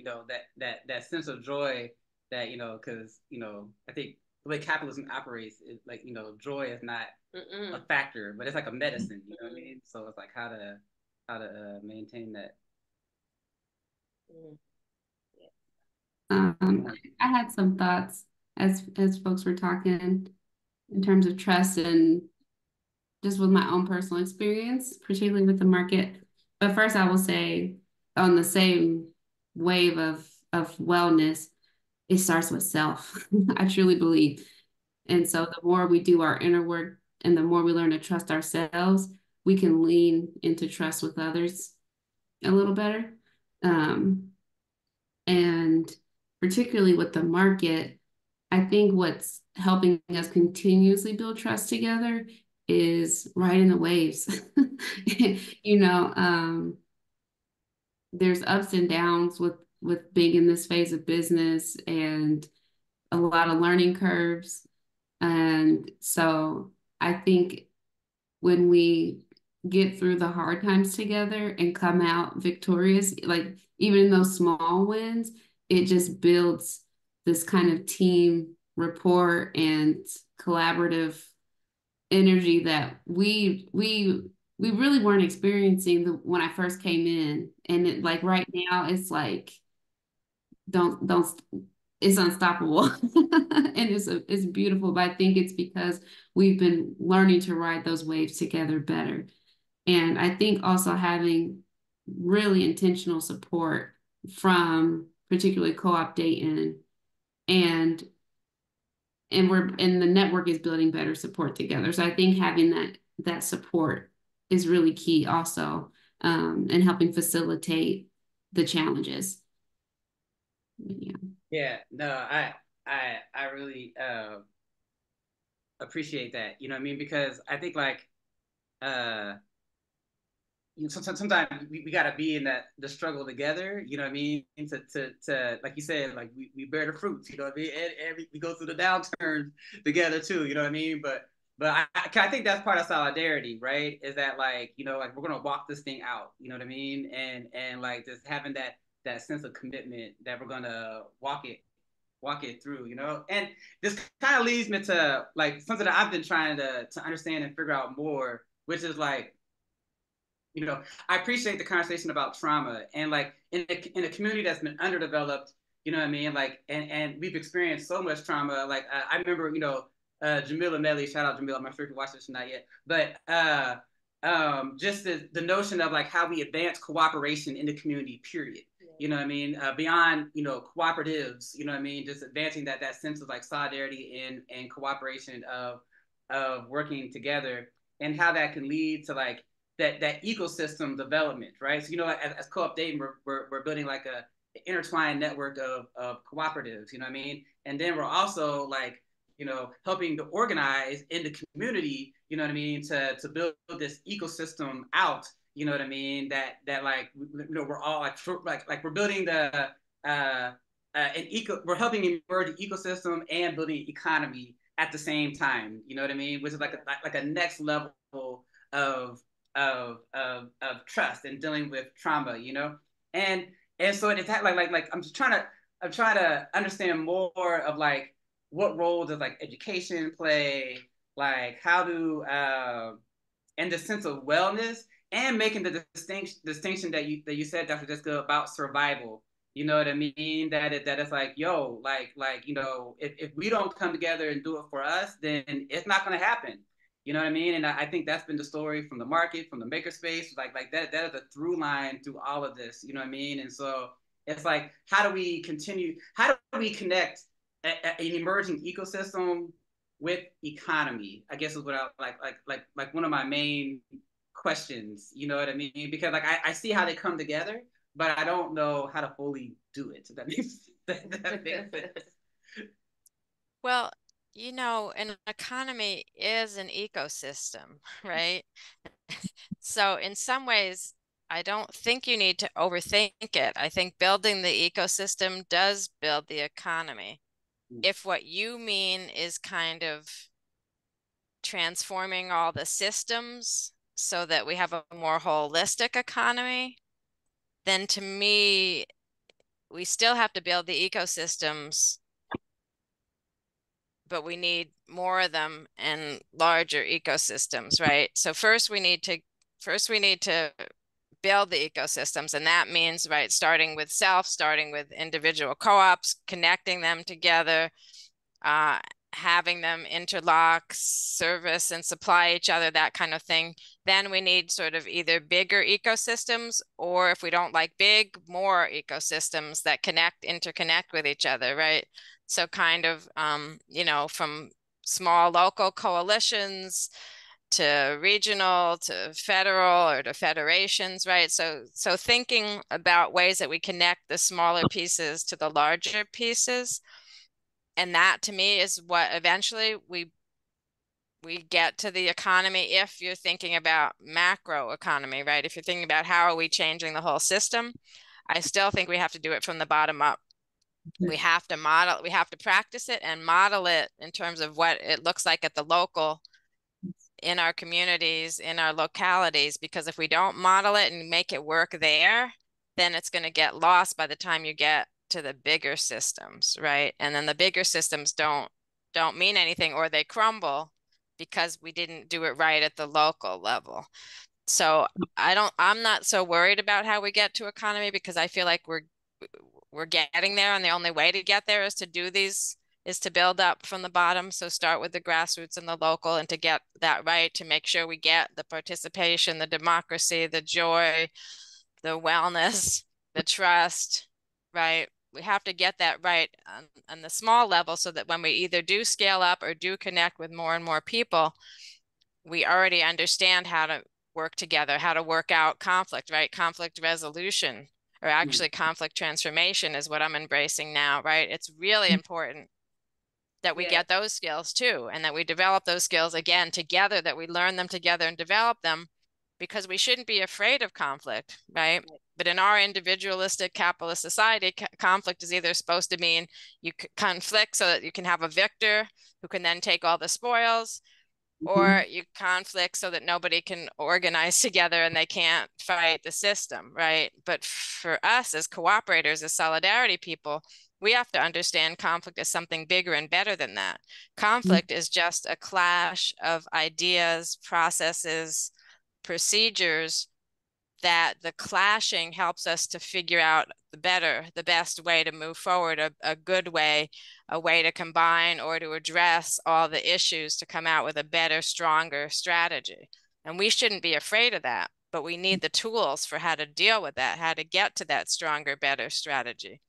that sense of joy that, because, I think the way capitalism operates is like, joy is not a factor, but it's like a medicine, you know what I mean? So it's like how to maintain that. I had some thoughts as folks were talking in terms of trust and just with my own personal experience, particularly with the market. But first, I will say, on the same wave of wellness, it starts with self. I truly believe. And so the more we do our inner work and the more we learn to trust ourselves, we can lean into trust with others a little better. And particularly with the market, I think what's helping us continuously build trust together is riding the waves. There's ups and downs with being in this phase of business and a lot of learning curves. And so I think when we get through the hard times together and come out victorious, like even those small wins, it just builds this kind of team rapport and collaborative energy that we really weren't experiencing when I first came in. And it, like right now, it's like don't it's unstoppable. And it's beautiful, but I think it's because we've been learning to ride those waves together better. And I think also having really intentional support from particularly Co-op Dayton and the network is building better support together. So I think having that support is really key also, and helping facilitate the challenges. Yeah. Yeah, no, I really appreciate that. You know what I mean? Because I think like sometimes we gotta be in the struggle together, you know what I mean? To like you said, like we bear the fruits, you know what I mean? And we go through the downturns together too, you know what I mean? But I think that's part of solidarity, right? Is that like, like we're gonna walk this thing out, you know what I mean? And like just having that sense of commitment that we're gonna walk it through, And this kind of leads me to like something that I've been trying to understand and figure out more, which is like, I appreciate the conversation about trauma and like in a community that's been underdeveloped, you know what I mean? Like, and we've experienced so much trauma. Like, I remember, Jamila Melly, shout out Jamila, I'm not sure if you watched this or not yet, but just the notion of like how we advance cooperation in the community, period. You know what I mean? Beyond, cooperatives, you know what I mean? Just advancing that sense of like solidarity and cooperation of working together, and how that can lead to like that ecosystem development, right? So, as Co-op Dayton, we're building like a intertwined network of cooperatives, you know what I mean? And then we're also like, helping to organize in the community, you know what I mean, to build this ecosystem out, you know what I mean? That like, we're all like we're building we're helping emerge the ecosystem and building an economy at the same time, you know what I mean? Which is like a next level of trust and dealing with trauma, and so it's like I'm trying to understand more of like what role does like education play, like how do and the sense of wellness, and making the distinction that you said, Dr. Jessica, about survival. You know what I mean? That it's like, yo, like if we don't come together and do it for us, then it's not going to happen. You know what I mean? And I think that's been the story from the market, from the makerspace, like that is a through line through all of this. You know what I mean? And so It's like, how do we connect an emerging ecosystem with economy? I guess is what I like one of my main questions. You know what I mean? Because like I see how they come together, but I don't know how to fully do it. So that makes sense. Well, you know, an economy is an ecosystem, right? So in some ways, I don't think you need to overthink it. I think building the ecosystem does build the economy. If what you mean is kind of transforming all the systems so that we have a more holistic economy, then to me, we still have to build the ecosystems, but we need more of them and larger ecosystems, right? So first we need to build the ecosystems, and that means, right, starting with individual co-ops, connecting them together, having them interlock, service and supply each other, that kind of thing. Then we need sort of either bigger ecosystems, or if we don't like big, more ecosystems that interconnect with each other, right? So kind of, you know, from small local coalitions to regional to federal or to federations, right? So thinking about ways that we connect the smaller pieces to the larger pieces. And that to me is what eventually we get to the economy. If you're thinking about macro economy, right? If you're thinking about how are we changing the whole system, I still think we have to do it from the bottom up. We have to practice it and model it in terms of what it looks like at the local, in our communities, in our localities, because if we don't model it and make it work there, then it's going to get lost by the time you get to the bigger systems, right? And then the bigger systems don't mean anything, or they crumble because we didn't do it right at the local level. So I'm not so worried about how we get to economy, because I feel like we're getting there, and the only way to get there is to build up from the bottom. So start with the grassroots and the local, and to get that right, to make sure we get the participation, the democracy, the joy, the wellness, the trust, right? We have to get that right on the small level, so that when we either do scale up or do connect with more and more people, we already understand how to work together, how to work out conflict, right? Conflict resolution, or actually conflict transformation is what I'm embracing now, right? It's really important that we get those skills too, and that we develop those skills again together, that we learn them together and develop them, because we shouldn't be afraid of conflict, right? But in our individualistic capitalist society, conflict is either supposed to mean you conflict so that you can have a victor who can then take all the spoils, or you conflict so that nobody can organize together and they can't fight the system, right? But for us as cooperators, as solidarity people, we have to understand conflict as something bigger and better than that. Conflict is just a clash of ideas, processes, procedures, that the clashing helps us to figure out the best way to move forward, a good way, a way to combine or to address all the issues to come out with a better, stronger strategy. And we shouldn't be afraid of that, but we need the tools for how to deal with that, how to get to that stronger, better strategy.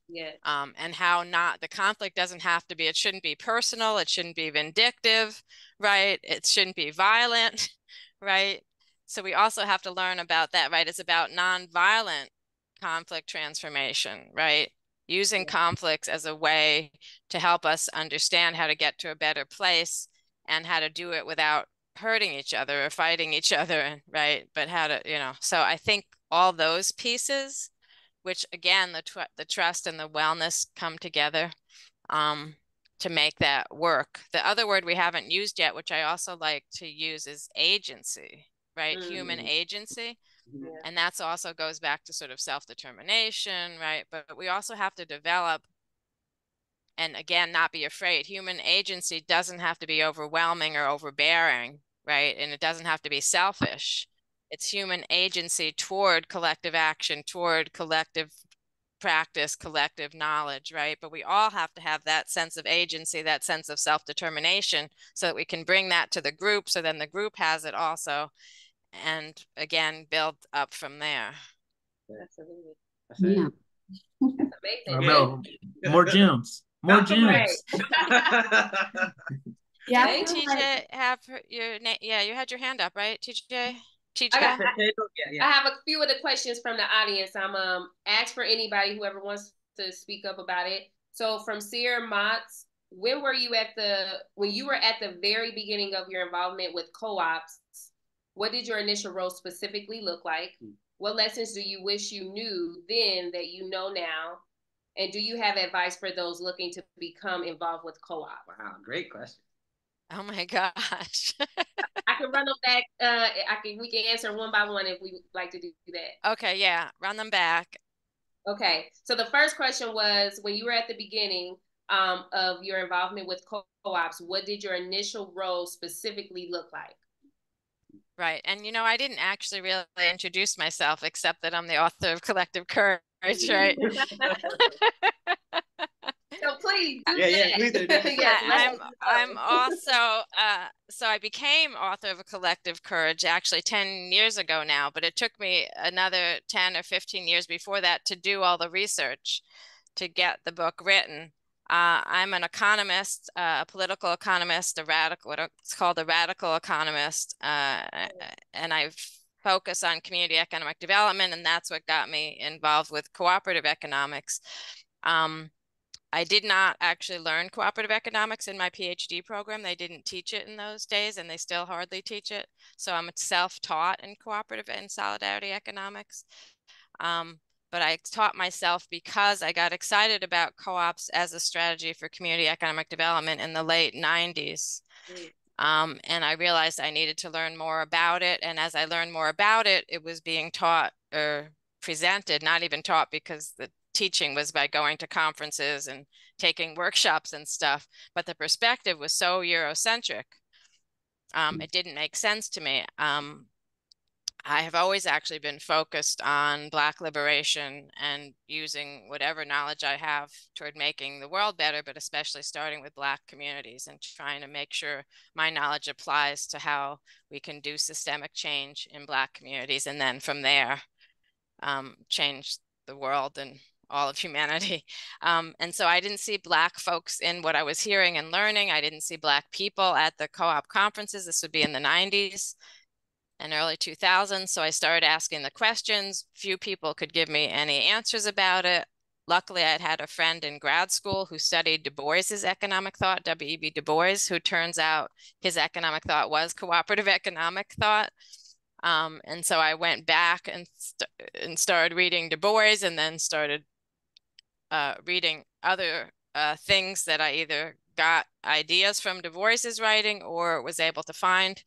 Yeah. And how not, the conflict doesn't have to be, it shouldn't be personal, it shouldn't be vindictive, right? It shouldn't be violent, right? So we also have to learn about that, right? It's about nonviolent conflict transformation, right? Using conflicts as a way to help us understand how to get to a better place, and how to do it without hurting each other or fighting each other, right? But how to, you know, so I think all those pieces, which again, the trust and the wellness come together to make that work. The other word we haven't used yet, which I also like to use, is agency, right? Human agency. And that's also goes back to sort of self-determination, right? But we also have to develop, and again, not be afraid. Human agency doesn't have to be overwhelming or overbearing, right? And it doesn't have to be selfish. It's human agency toward collective action, toward collective practice, collective knowledge, right? But we all have to have that sense of agency, that sense of self-determination, so that we can bring that to the group, so then the group has it also, and again, build up from there. Absolutely. Yeah. I Amazing. know. More gems. More gems. Yeah. Didn't TJ have your name? Yeah, you had your hand up, right, TJ? TJ? I have a few of the questions from the audience. I'm ask for anybody, whoever wants to speak up about it. So from Sear Motts, when you were at the very beginning of your involvement with co-ops, what did your initial role specifically look like? What lessons do you wish you knew then that you know now? And do you have advice for those looking to become involved with co-op? Wow, great question. Oh my gosh. I can run them back. We can answer one by one if we would like to do that. Okay, yeah, run them back. Okay, so the first question was, when you were at the beginning of your involvement with co-ops, what did your initial role specifically look like? Right. And I didn't actually really introduce myself, except that I'm the author of Collective Courage, right? So please do that. Please do. Yes, I'm also so I became author of a Collective Courage actually 10 years ago now, but it took me another 10 or 15 years before that to do all the research to get the book written. I'm an economist, a political economist, what's called a radical economist, and I focus on community economic development, and that's what got me involved with cooperative economics. I did not actually learn cooperative economics in my PhD program. They didn't teach it in those days, and they still hardly teach it. So I'm self-taught in cooperative and solidarity economics. But I taught myself because I got excited about co-ops as a strategy for community economic development in the late 90s. And I realized I needed to learn more about it. And as I learned more about it, it was being taught or presented, not even taught, because the teaching was by going to conferences and taking workshops and stuff. But the perspective was so Eurocentric. It didn't make sense to me. I have always actually been focused on Black liberation and using whatever knowledge I have toward making the world better, but especially starting with Black communities and trying to make sure my knowledge applies to how we can do systemic change in Black communities. And then from there, change the world and all of humanity. And so I didn't see Black folks in what I was hearing and learning. I didn't see Black people at the co-op conferences. This would be in the 90s. And early 2000s. So I started asking the questions. Few people could give me any answers about it. Luckily, I had a friend in grad school who studied Du Bois's economic thought, W.E.B. Du Bois, who turns out his economic thought was cooperative economic thought. And so I went back and started reading Du Bois, and then started reading other things that I either got ideas from Du Bois's writing or was able to find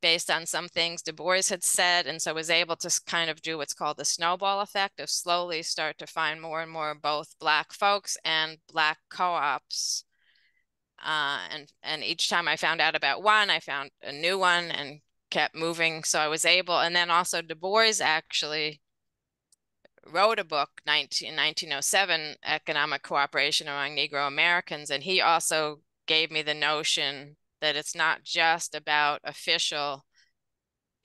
based on some things Du Bois had said, and so was able to kind of do what's called the snowball effect of slowly start to find more and more both Black folks and Black co-ops. And each time I found out about one, I found a new one and kept moving. So I was able, and then also Du Bois actually wrote a book in 1907, Economic Cooperation Among Negro Americans, and he also gave me the notion that it's not just about official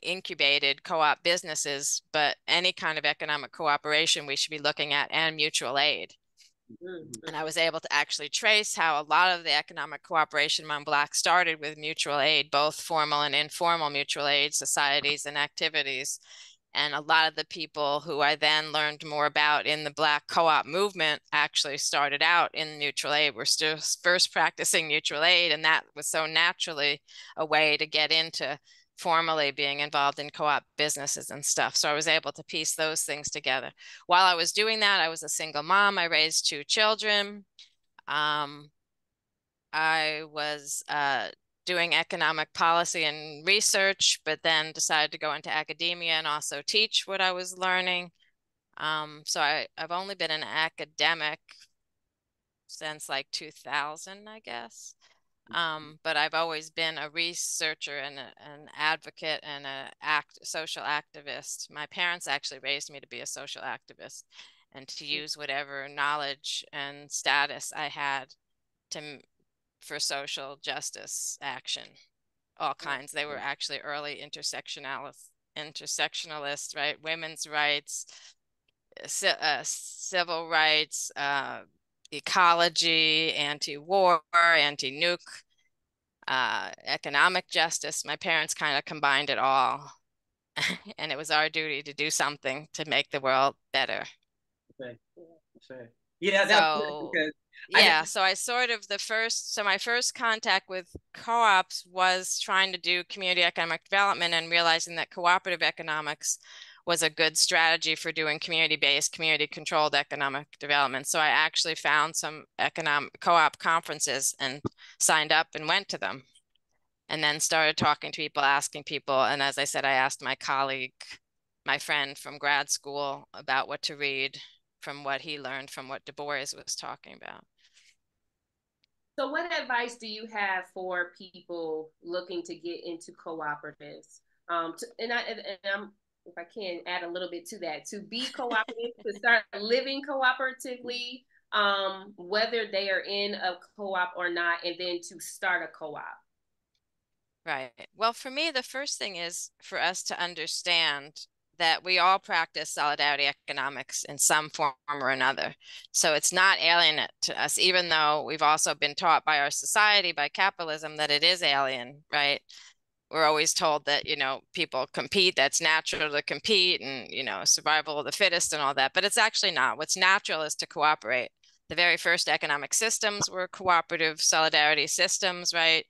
incubated co-op businesses, but any kind of economic cooperation we should be looking at, and mutual aid. And I was able to actually trace how a lot of the economic cooperation among Blacks started with mutual aid, both formal and informal mutual aid societies and activities. And a lot of the people who I then learned more about in the Black co-op movement actually started out in mutual aid. We're still first practicing mutual aid, and that was so naturally a way to get into formally being involved in co-op businesses and stuff. So I was able to piece those things together. While I was doing that, I was a single mom. I raised 2 children. I was doing economic policy and research, but then decided to go into academia and also teach what I was learning. So I've only been an academic since like 2000, I guess. But I've always been a researcher and an advocate and a social activist. My parents actually raised me to be a social activist and to use whatever knowledge and status I had for social justice action, all kinds. They were actually early intersectionalists, right? Women's rights, civil rights, ecology, anti-war, anti-nuke, economic justice. My parents kind of combined it all. And it was our duty to do something to make the world better. Okay. Okay. Yeah, So because yeah, so I sort of my first contact with co-ops was trying to do community economic development and realizing that cooperative economics was a good strategy for doing community-based, community-controlled economic development. So I actually found some economic co-op conferences and signed up and went to them. And then started talking to people, asking people. And as I said, I asked my colleague, my friend from grad school, about what to read from what he learned from what Du Bois was talking about. So what advice do you have for people looking to get into cooperatives? And if I can add a little bit to that, to be cooperative, to start living cooperatively, whether they are in a co-op or not, and then to start a co-op. Right. Well, for me, the first thing is for us to understand that we all practice solidarity economics in some form or another. So it's not alien to us, even though we've also been taught by our society, by capitalism, that it is alien, right? We're always told that, you know, people compete, that's natural to compete, and, you know, survival of the fittest and all that. But it's actually not. What's natural is to cooperate. The very first economic systems were cooperative solidarity systems, right?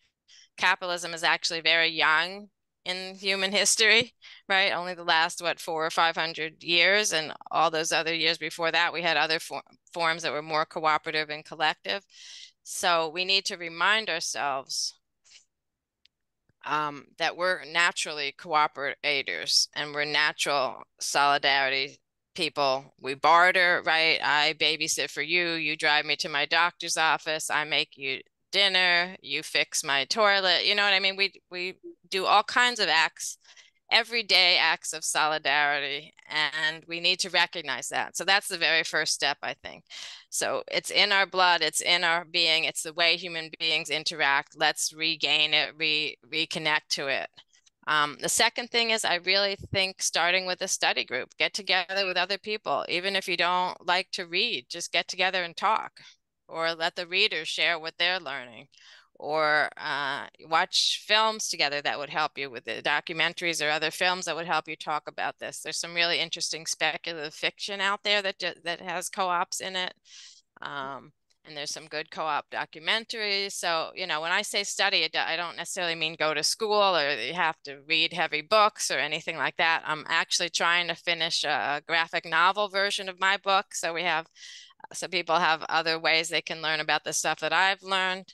Capitalism is actually very young in human history, right? Only the last, what, 400 or 500 years, and all those other years before that, we had other forms that were more cooperative and collective. So we need to remind ourselves that we're naturally cooperators and we're natural solidarity people. We barter, right? I babysit for you, you drive me to my doctor's office, I make you dinner, you fix my toilet. You know what I mean? We do all kinds of acts, everyday acts of solidarity, and we need to recognize that. So that's the very first step, I think. So it's in our blood, it's in our being, it's the way human beings interact. Let's regain it, reconnect to it. The second thing is, I really think starting with a study group, get together with other people. Even if you don't like to read, just get together and talk, or let the readers share what they're learning, or watch films together that would help you with the documentaries or other films that would help you talk about this. There's some really interesting speculative fiction out there that has co-ops in it. And there's some good co-op documentaries. So, you know, when I say study, I don't necessarily mean go to school or you have to read heavy books or anything like that. I'm actually trying to finish a graphic novel version of my book. So people have other ways they can learn about the stuff that I've learned.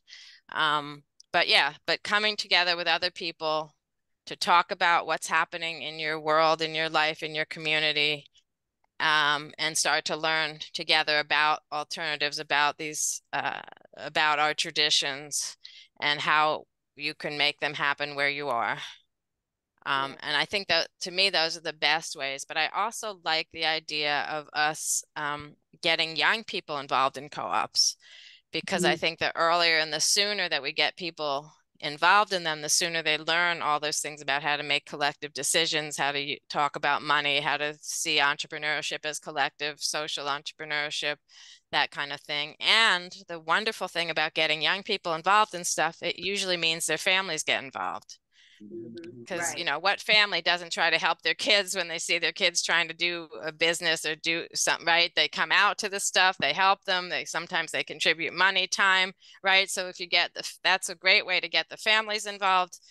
But coming together with other people to talk about what's happening in your world, in your life, in your community, and start to learn together about alternatives, about about our traditions and how you can make them happen where you are. And I think that, to me, those are the best ways. But I also like the idea of us getting young people involved in co-ops, because I think the earlier and the sooner that we get people involved in them, the sooner they learn all those things about how to make collective decisions, how to talk about money, how to see entrepreneurship as collective, social entrepreneurship, that kind of thing. And the wonderful thing about getting young people involved in stuff, it usually means their families get involved. Because, you know, what family doesn't try to help their kids when they see their kids trying to do a business or do something, right? They come out to the stuff, they help them, sometimes they contribute money, time, right? So if you get that's a great way to get the families involved,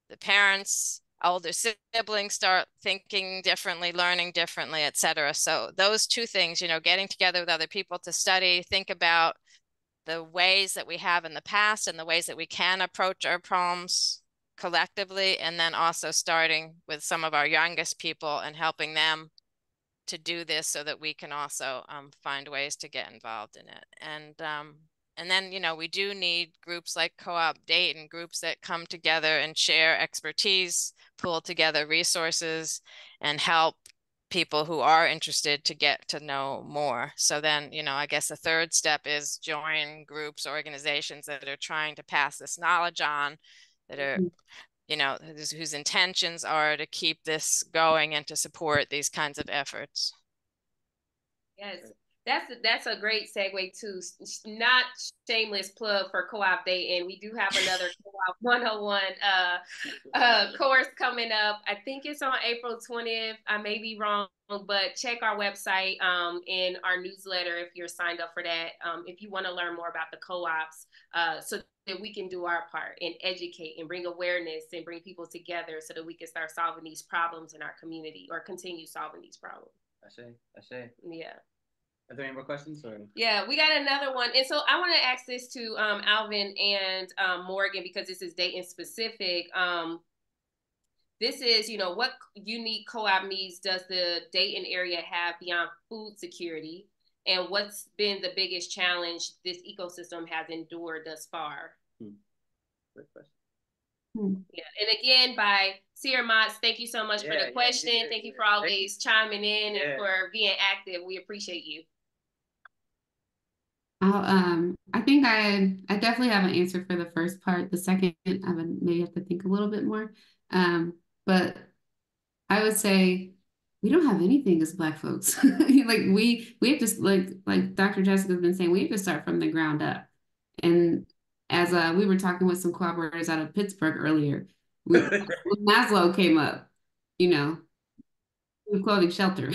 the parents, older siblings start thinking differently, learning differently, etc. So those two things, you know, getting together with other people to study, think about the ways that we have in the past and the ways that we can approach our problems collectively, and then also starting with some of our youngest people and helping them to do this so that we can also find ways to get involved in it. And then, you know, we do need groups like Co-op Dayton, groups that come together and share expertise, pull together resources, and help people who are interested to get to know more. So then, you know, I guess the third step is join groups, organizations that are trying to pass this knowledge on, that are, you know, whose intentions are to keep this going and to support these kinds of efforts. Yes. That's a great segue too. Not shameless plug for Co-op Dayton. We do have another Co-op 101 course coming up. I think it's on April 20th. I may be wrong, but check our website in our newsletter if you're signed up for that. If you want to learn more about the co-ops, so that we can do our part and educate and bring awareness and bring people together so that we can start solving these problems in our community or continue solving these problems. Ashe. Yeah. Are there any more questions? Or? Yeah, we got another one. And so I want to ask this to Alvin and Morgan, because this is Dayton specific. This is, what unique co-op needs does the Dayton area have beyond food security? And what's been the biggest challenge this ecosystem has endured thus far? Good question. Yeah, and again, by Sierra Motts, thank you so much for the question. Thank you for always chiming in and for being active. We appreciate you. I think I definitely have an answer for the first part. The second, I would maybe have to think a little bit more. But I would say we don't have anything as Black folks. Like we have to, like Dr. Jessica's been saying, we have to start from the ground up. And as we were talking with some cooperators out of Pittsburgh earlier, when Maslow came up, food, clothing, shelter.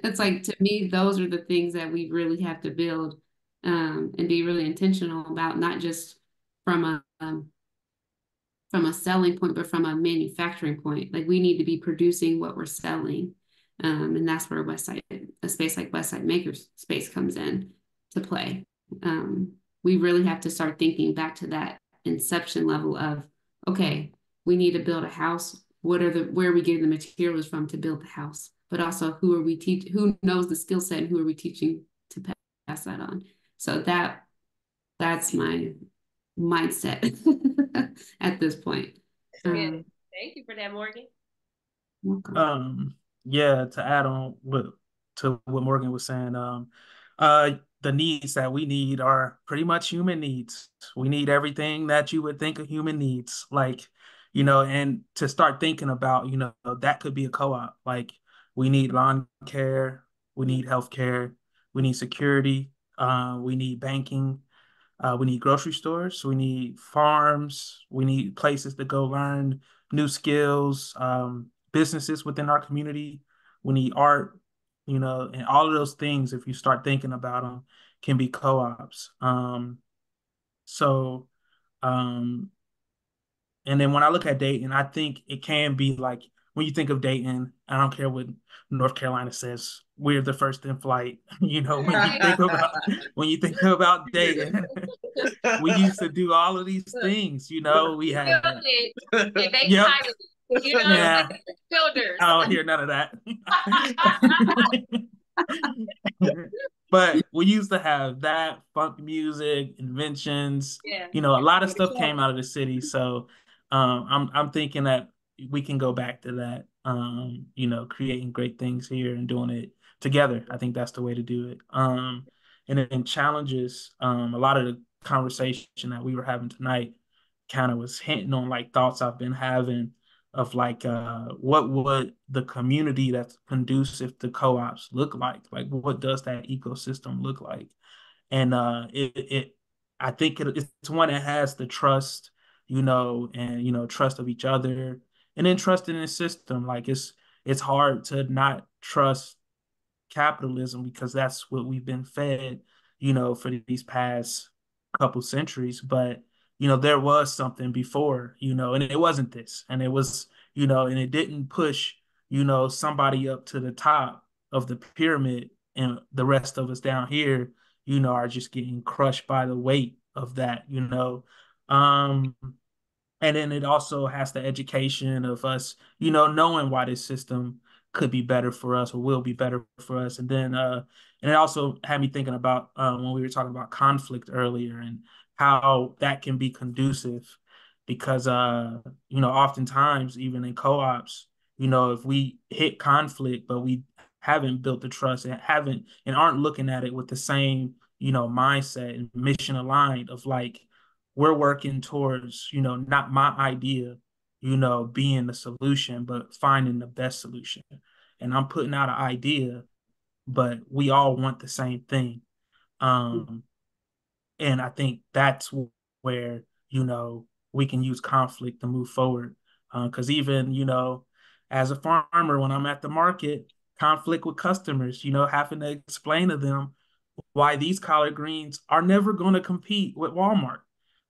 It's like, to me, those are the things that we really have to build and be really intentional about, not just from a selling point, but from a manufacturing point. Like, we need to be producing what we're selling. And that's where a space like Westside Makerspace comes in to play. We really have to start thinking back to that inception level of, okay, we need to build a house. Where are we getting the materials from to build the house? But also, who knows the skill set, and who are we teaching to pass that on? So that's my mindset at this point. Thank you for that, Morgan. Welcome. Yeah, to add on to what Morgan was saying, the needs that we need are pretty much human needs. We need everything that you would think a human needs, and to start thinking about, that could be a co-op. Like, we need lawn care, we need health care, we need security, we need banking, we need grocery stores, we need farms, we need places to go learn new skills, businesses within our community, we need art, and all of those things, if you start thinking about them, can be co-ops. And then when I look at Dayton, I think it can be like, when you think of Dayton, I don't care what North Carolina says, we're the first in flight. When you think about Dayton, we used to do all of these things. We had builders. I don't hear none of that. But we used to have that, funk music, inventions. A lot of stuff came out of the city. So I'm thinking that we can go back to that. Creating great things here and doing it together. I think that's the way to do it. And then challenges. A lot of the conversation that we were having tonight kind of was hinting on like thoughts I've been having of like what would the community that's conducive to co-ops look like? Like, what does that ecosystem look like? And I think it's one that has the trust, and trust of each other, and then trust in the system. Like, it's hard to not trust capitalism because that's what we've been fed, for these past couple centuries. But there was something before, and it wasn't this, and it was, and it didn't push, somebody up to the top of the pyramid, and the rest of us down here, are just getting crushed by the weight of that. And then it also has the education of us, knowing why this system could be better for us or will be better for us. And then, and it also had me thinking about when we were talking about conflict earlier and how that can be conducive because, oftentimes, even in co-ops, if we hit conflict, but we haven't built the trust and aren't looking at it with the same, mindset and mission aligned of like, we're working towards, not my idea, being the solution, but finding the best solution. And I'm putting out an idea, but we all want the same thing. And I think that's where, we can use conflict to move forward. Because even, as a farmer, when I'm at the market, conflict with customers, having to explain to them why these collard greens are never going to compete with Walmart.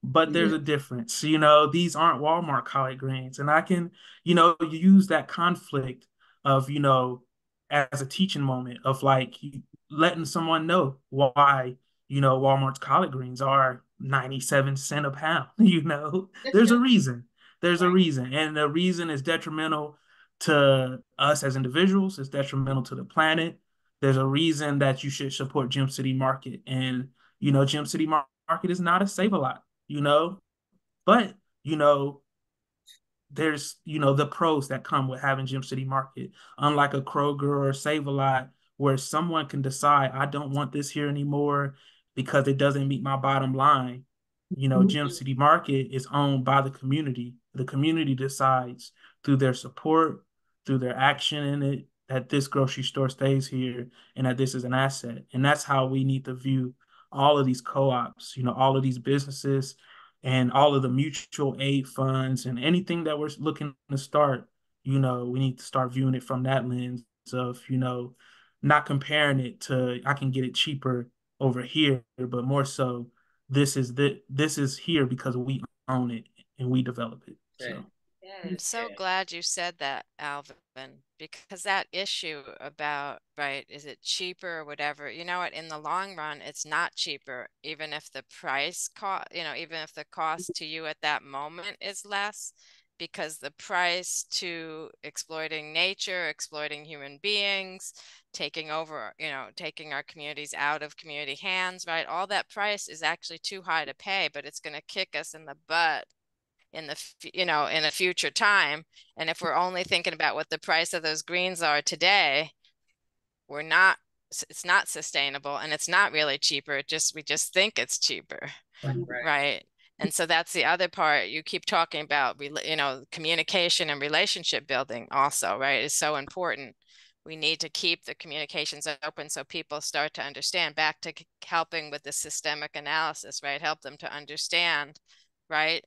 But there's a difference. These aren't Walmart collard greens. And I can, use that conflict of, as a teaching moment of like letting someone know why, Walmart's collard greens are 97 cents a pound. There's a reason. There's a reason. And the reason is detrimental to us as individuals, it's detrimental to the planet. There's a reason that you should support Gem City Market. And, Gem City Market is not a Save-A-Lot, but, there's, the pros that come with having Gem City Market, unlike a Kroger or Save-A-Lot, where someone can decide, I don't want this here anymore because it doesn't meet my bottom line. Gem City Market is owned by the community. The community decides through their support, through their action in it, that this grocery store stays here and that this is an asset. And that's how we need to view all of these co-ops, all of these businesses and all of the mutual aid funds and anything that we're looking to start. We need to start viewing it from that lens of, not comparing it to, I can get it cheaper over here, but more so, this is here because we own it and we develop it. So I'm so glad you said that, Alvin, because that issue about, right, is it cheaper or whatever, you know what, in the long run, it's not cheaper, even if the price cost, even if the cost to you at that moment is less, because the price to exploiting nature, exploiting human beings, taking over, taking our communities out of community hands, right, all that price is actually too high to pay, but it's going to kick us in the butt in a future time. And if we're only thinking about what the price of those greens are today, it's not sustainable, and it's not really cheaper. We just think it's cheaper. Right. And so that's the other part. You keep talking about, communication and relationship building also, right, is so important. We need to keep the communications open so people start to understand, back to helping with the systemic analysis, right? Help them to understand, right?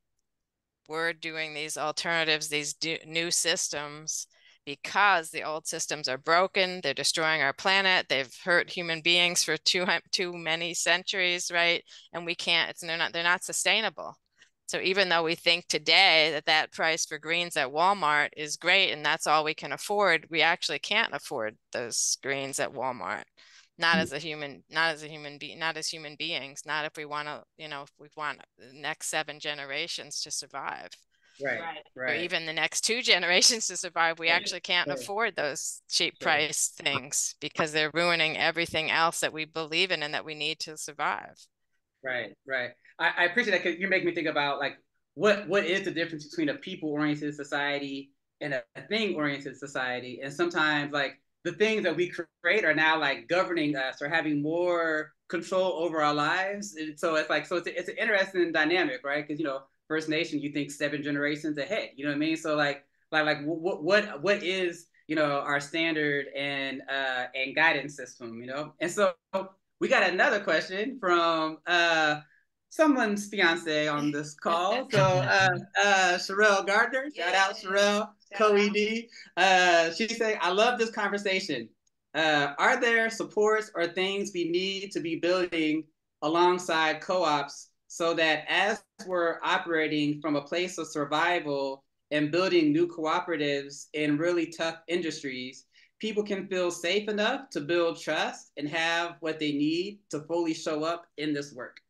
We're doing these alternatives, these new systems, because the old systems are broken. They're destroying our planet. They've hurt human beings for too many centuries, right? And we can't. They're not sustainable. So even though we think today that price for greens at Walmart is great and that's all we can afford, we actually can't afford those greens at Walmart. Not as human beings, not if we want to, if we want the next 7 generations to survive. Right. Or even the next 2 generations to survive. We actually can't afford those cheap price things because they're ruining everything else that we believe in and that we need to survive. Right. I appreciate that, because you're making me think about like what is the difference between a people-oriented society and a thing-oriented society. And sometimes like the things that we create are now like governing us or having more control over our lives. And so it's an interesting dynamic, right? Because First Nation, you think 7 generations ahead. You know what I mean? So what is our standard and guidance system? And so we got another question from someone's fiance on this call. So Sherelle Gardner, shout out Sherelle, co-ed. She's saying, I love this conversation. Are there supports or things we need to be building alongside co-ops so that as we're operating from a place of survival and building new cooperatives in really tough industries, people can feel safe enough to build trust and have what they need to fully show up in this work?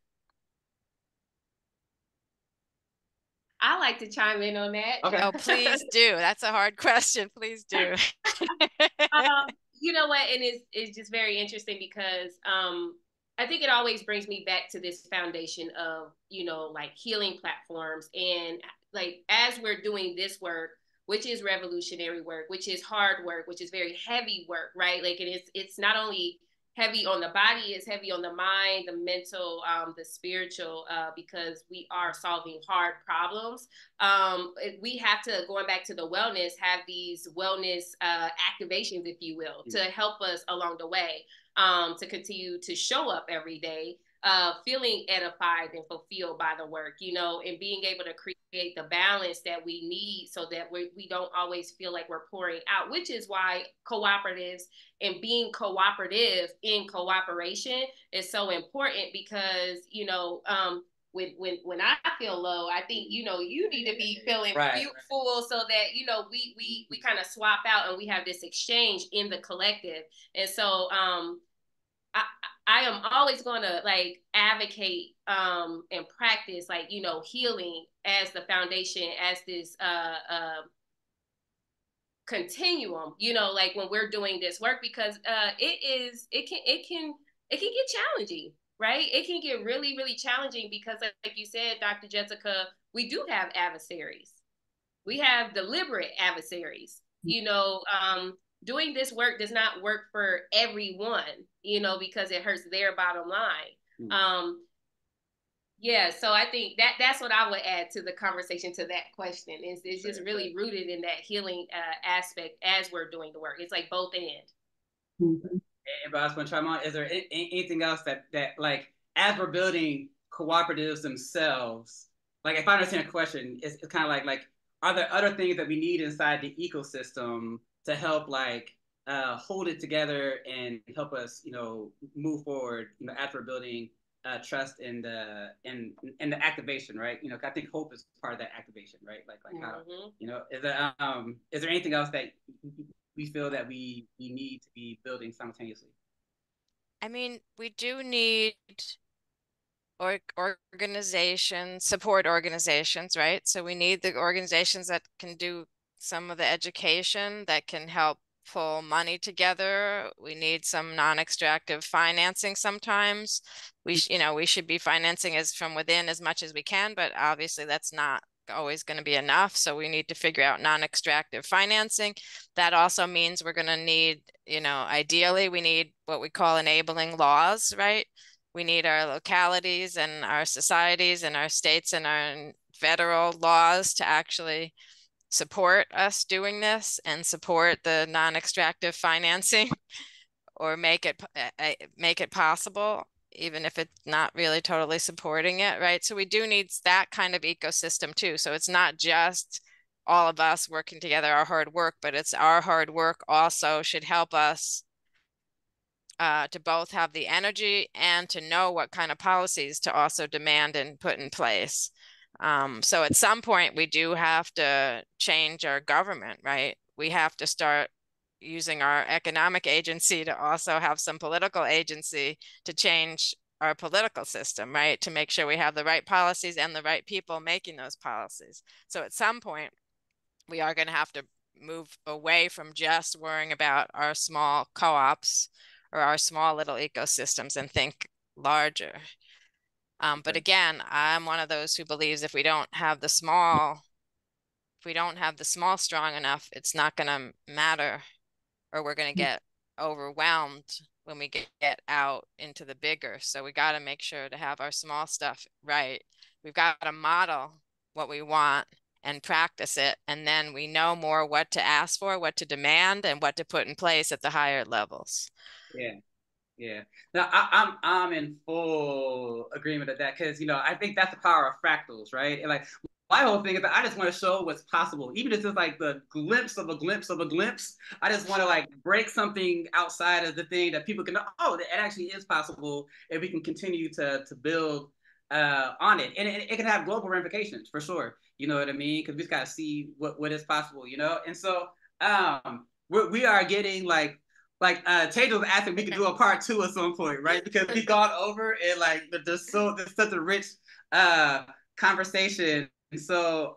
I like to chime in on that. Okay. Oh, please do. That's a hard question. Please do. You know what? And it's just very interesting because I think it always brings me back to this foundation of, like healing platforms. And like, as we're doing this work, which is revolutionary work, which is hard work, which is very heavy work, right? Like it's not only heavy on the body, it's heavy on the mind, the mental, the spiritual, because we are solving hard problems. We have to, going back to the wellness, have these wellness activations, if you will, to help us along the way, to continue to show up every day, feeling edified and fulfilled by the work, you know, and being able to create the balance that we need so that we don't always feel like we're pouring out, which is why cooperatives and being cooperative in cooperation is so important, because, you know, when I feel low, I think, you know, you need to be feeling full, so that, you know, we kind of swap out and we have this exchange in the collective. And so I am always going to like advocate and practice, like, you know, healing as the foundation, as this continuum, you know, like when we're doing this work, because it can get challenging, right? It can get really, really challenging because, like you said, Dr. Jessica, we do have adversaries. We have deliberate adversaries, you know. Doing this work does not work for everyone, you know, because it hurts their bottom line. Yeah, so I think that's what I would add to the conversation, to that question. It's just really rooted in that healing aspect as we're doing the work. It's like both and. And I just want to chime on. Is there anything else that like, as we're building cooperatives themselves, like, if I understand the question, it's kind of like, are there other things that we need inside the ecosystem to help, like, hold it together and help us, you know, move forward, you know, after building trust and the activation, right? You know, I think hope is part of that activation, right? Like how, you know, is there anything else that we feel that we need to be building simultaneously? I mean, we do need organizations, support organizations, right? So we need the organizations that can do some of the education, that can help pull money together. We need some non-extractive financing sometimes. We should be financing from within as much as we can, but obviously that's not always going to be enough. So we need to figure out non-extractive financing. That also means we're going to need, you know, ideally we need what we call enabling laws, right? We need our localities and our societies and our states and our federal laws to actually support us doing this and support the non-extractive financing, or make it possible, even if it's not really totally supporting it, right? So we do need that kind of ecosystem too. So it's not just all of us working together, our hard work, but it's our hard work also should help us to both have the energy and to know what kind of policies to also demand and put in place. So at some point we do have to change our government, right? We have to start using our economic agency to also have some political agency to change our political system, right? To make sure we have the right policies and the right people making those policies. So at some point we are going to have to move away from just worrying about our small co-ops or our small little ecosystems and think larger. But again, I'm one of those who believes if we don't have the small strong enough, it's not going to matter, or we're going to get overwhelmed when we get out into the bigger. So we got to make sure to have our small stuff right. We've got to model what we want and practice it. And then we know more what to ask for, what to demand, and what to put in place at the higher levels. Yeah. Now I'm in full agreement of that, because, you know, I think that's the power of fractals, right? And like, my whole thing is that I just want to show what's possible, even if it's like the glimpse of a glimpse of a glimpse. I just want to like break something outside of the thing that people can know, oh, it actually is possible if we can continue to build on it, and it can have global ramifications for sure. You know what I mean? Because we just got to see what is possible, you know. And so we are getting like Taylor was asking if we could do a part 2 at some point, right? Because we've gone over it, like there's such a rich conversation. So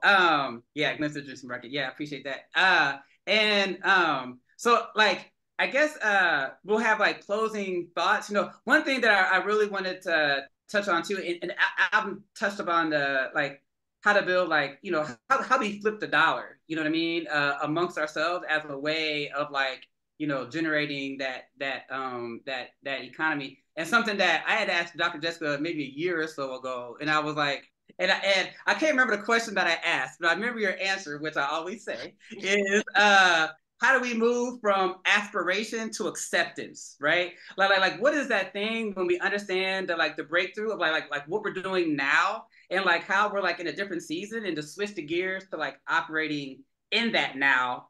yeah, glimpse of Juicy Market. Yeah, I appreciate that. So like, I guess we'll have like closing thoughts. You know, one thing that I really wanted to touch on too, and Alvin touched upon the like how to build, like, you know, how we flip the dollar, you know what I mean, amongst ourselves as a way of like generating that economy. And something that I had asked Dr. Jessica maybe a year or so ago, and I was like, and I can't remember the question that I asked, but I remember your answer, which I always say, is how do we move from aspiration to acceptance, right? Like what is that thing when we understand the breakthrough of like what we're doing now, and like how we're like in a different season, and to switch the gears to like operating in that now.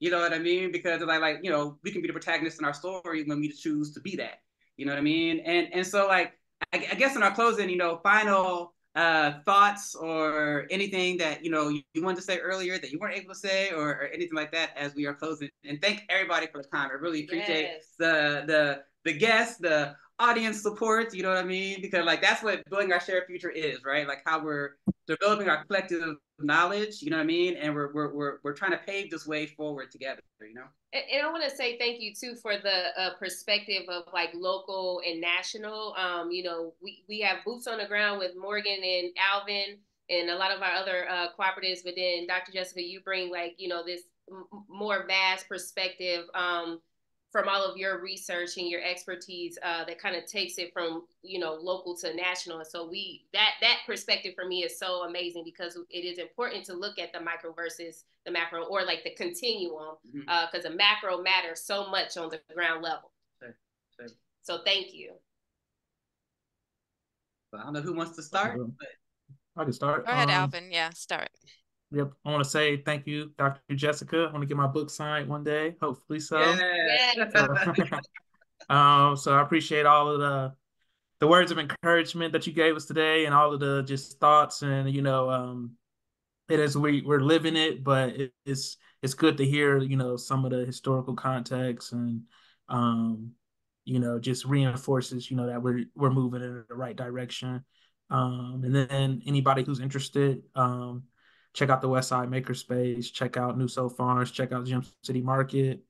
You know what I mean? Because we can be the protagonist in our story when we choose to be that. You know what I mean? And so like I guess in our closing, final thoughts or anything that you wanted to say earlier that you weren't able to say, or anything like that as we are closing. And thank everybody for the time. I really appreciate the guests, the audience support, you know what I mean? Because like that's what building our shared future is, right? Like how we're developing our collective knowledge, you know what I mean? And we're trying to pave this way forward together, And I want to say thank you too for the perspective of like local and national. We have boots on the ground with Morgan and Alvin and a lot of our other cooperatives, but then Dr. Jessica, you bring like this more vast perspective from all of your research and your expertise that kind of takes it from local to national. And so that perspective for me is so amazing, because it is important to look at the micro versus the macro, or like the continuum, because the macro matters so much on the ground level. Sure. So thank you. I don't know who wants to start, but I can start. Go ahead, Alvin. Yeah, start. Yep. I want to say thank you, Dr. Jessica. I want to get my book signed one day, hopefully so. Yeah. So I appreciate all of the words of encouragement that you gave us today, and all of the just thoughts, and it is we're living it, but it's good to hear some of the historical context, and just reinforces that we're moving in the right direction. And then anybody who's interested, check out the Westside Makerspace, check out NuSol Farms, check out Gem City Market,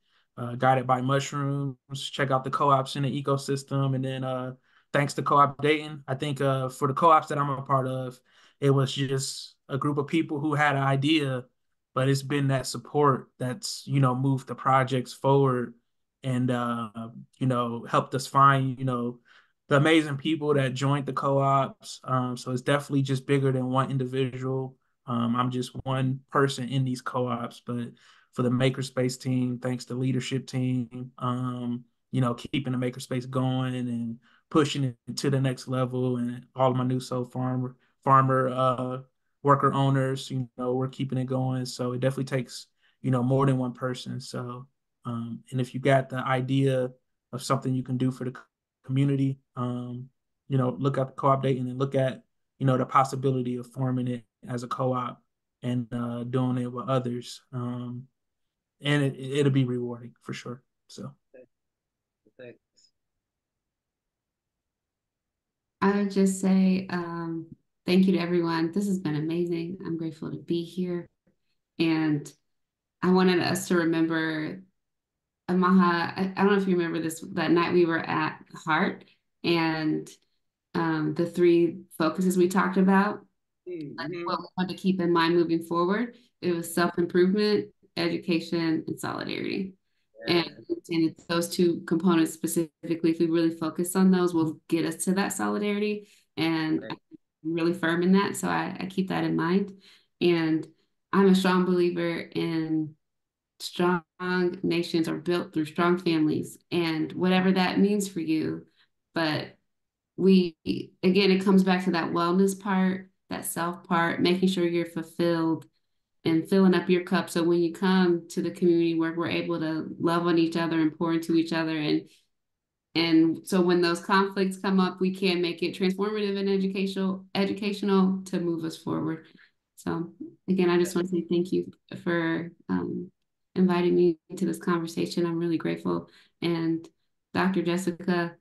Guided by Mushrooms, check out the co-ops in the ecosystem. And then thanks to Co-op Dayton, I think for the co-ops that I'm a part of, it was just a group of people who had an idea, but it's been that support that's moved the projects forward, and helped us find the amazing people that joined the co-ops. So it's definitely just bigger than one individual. I'm just one person in these co-ops, but for the Makerspace team, thanks to leadership team, keeping the Makerspace going and pushing it to the next level, and all of my NuSol farmer worker owners, we're keeping it going. So it definitely takes, more than one person. So, and if you got the idea of something you can do for the community, look at the Co-op Dayton, and look at, the possibility of forming it as a co-op, and doing it with others. And it'll be rewarding for sure. So. Thanks. I would just say thank you to everyone. This has been amazing. I'm grateful to be here. And I wanted us to remember Amaha. I don't know if you remember this, that night we were at Heart, and the 3 focuses we talked about, like what we want to keep in mind moving forward. It was self-improvement, education, and solidarity. Yeah. And it's those 2 components specifically, if we really focus on those, will get us to that solidarity. And I'm really firm in that. So I keep that in mind. And I'm a strong believer in strong nations are built through strong families, and whatever that means for you. But again, it comes back to that wellness part, that self part, making sure you're fulfilled and filling up your cup. So when you come to the community work, we're able to love on each other and pour into each other. And so when those conflicts come up, we can make it transformative and educational to move us forward. So again, I just want to say thank you for inviting me into this conversation. I'm really grateful. And Dr. Jessica,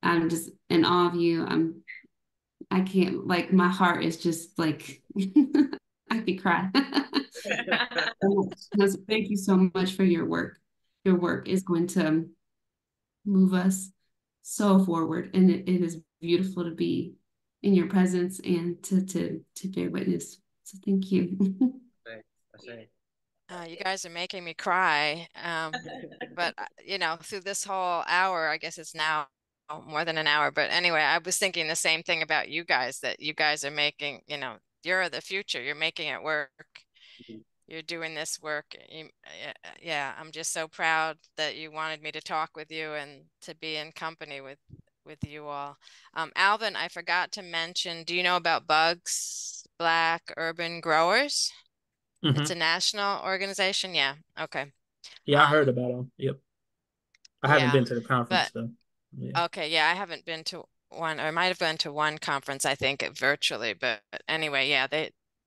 I'm just in awe of you. I can't, like, my heart is just like, I could cry. Thank you so much for your work. Your work is going to move us so forward, and it is beautiful to be in your presence and to bear witness. So thank you. Thanks. You guys are making me cry. But you know, through this whole hour, I guess it's now more than an hour. But anyway, I was thinking the same thing about you guys, that you guys are making, you know, you're the future. You're making it work. You're doing this work. Yeah, I'm just so proud that you wanted me to talk with you and to be in company with you all. Alvin, I forgot to mention, do you know about Bugs Black Urban Growers? It's a national organization. Yeah. Okay. Yeah, I heard about them. Yep. I haven't Yeah, been to the conference but though. Yeah. okay. Yeah, I haven't been to one, or I might have been to one conference, I think virtually, but anyway, yeah,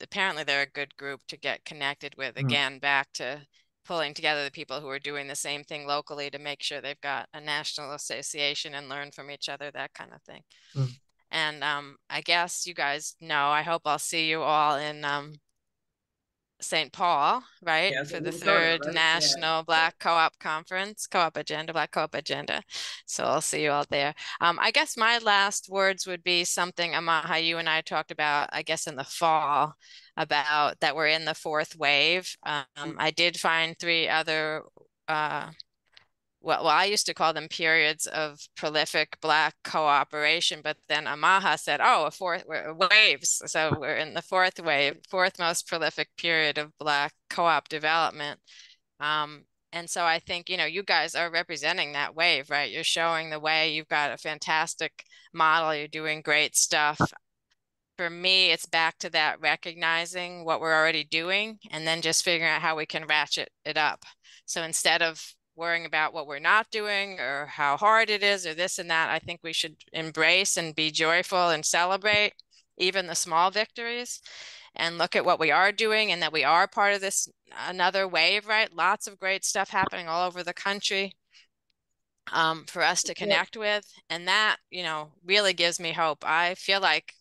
apparently they're a good group to get connected with. Again, back to pulling together the people who are doing the same thing locally to make sure they've got a national association and learn from each other, that kind of thing. And I guess you guys know, I hope I'll see you all in St. Paul, right? Yeah, For the Minnesota, third right? National Black Co-op Conference, Co-op Agenda, Black Co-op Agenda. So I'll see you all there. I guess my last words would be something, Amaha, you and I talked about, I guess in the fall, about that we're in the fourth wave. I did find 3 other well, I used to call them periods of prolific Black cooperation, but then Amaha said, oh, waves. So we're in the fourth wave, fourth most prolific period of Black co-op development. And so I think, you know, you guys are representing that wave, right? You're showing the way. You've got a fantastic model. You're doing great stuff. For me, it's back to that recognizing what we're already doing and then just figuring out how we can ratchet it up. So instead of worrying about what we're not doing or how hard it is or this and that, I think we should embrace and be joyful and celebrate even the small victories and look at what we are doing and that we are part of this another wave, right? Lots of great stuff happening all over the country for us to connect with. And that, you know, really gives me hope. I feel like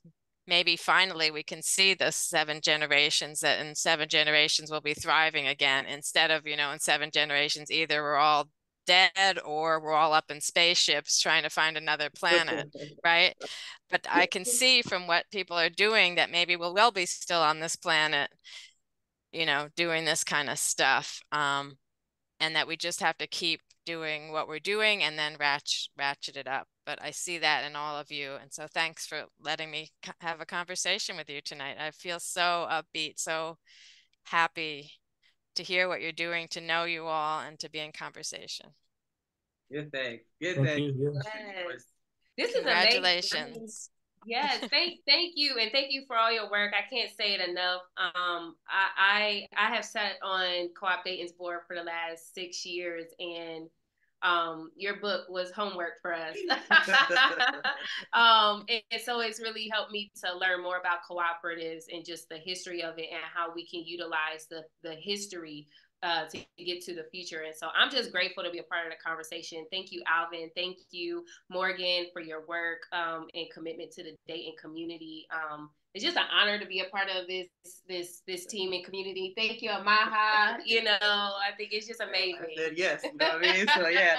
maybe finally we can see the 7 generations, that in 7 generations we'll be thriving again, instead of, you know, in 7 generations, either we're all dead or we're all up in spaceships trying to find another planet, right? But I can see from what people are doing that maybe we'll be still on this planet, you know, doing this kind of stuff. And that we just have to keep doing what we're doing and then ratchet it up. But I see that in all of you. And so thanks for letting me have a conversation with you tonight. I feel so upbeat, so happy to hear what you're doing, to know you all, and to be in conversation. Good day. Good Thank day. you. Yes. This is Congratulations. Yes, thank you, and thank you for all your work. I can't say it enough. I have sat on Co-op Dayton's board for the last 6 years, and your book was homework for us. And so it's really helped me to learn more about cooperatives and just the history of it and how we can utilize the history to get to the future. And so I'm just grateful to be a part of the conversation. Thank you, Alvin. Thank you, Morgan, for your work and commitment to the Dayton community. It's just an honor to be a part of this team and community. Thank you, Amaha. You know, I think it's just amazing. I said yes. You know what I mean? So yeah,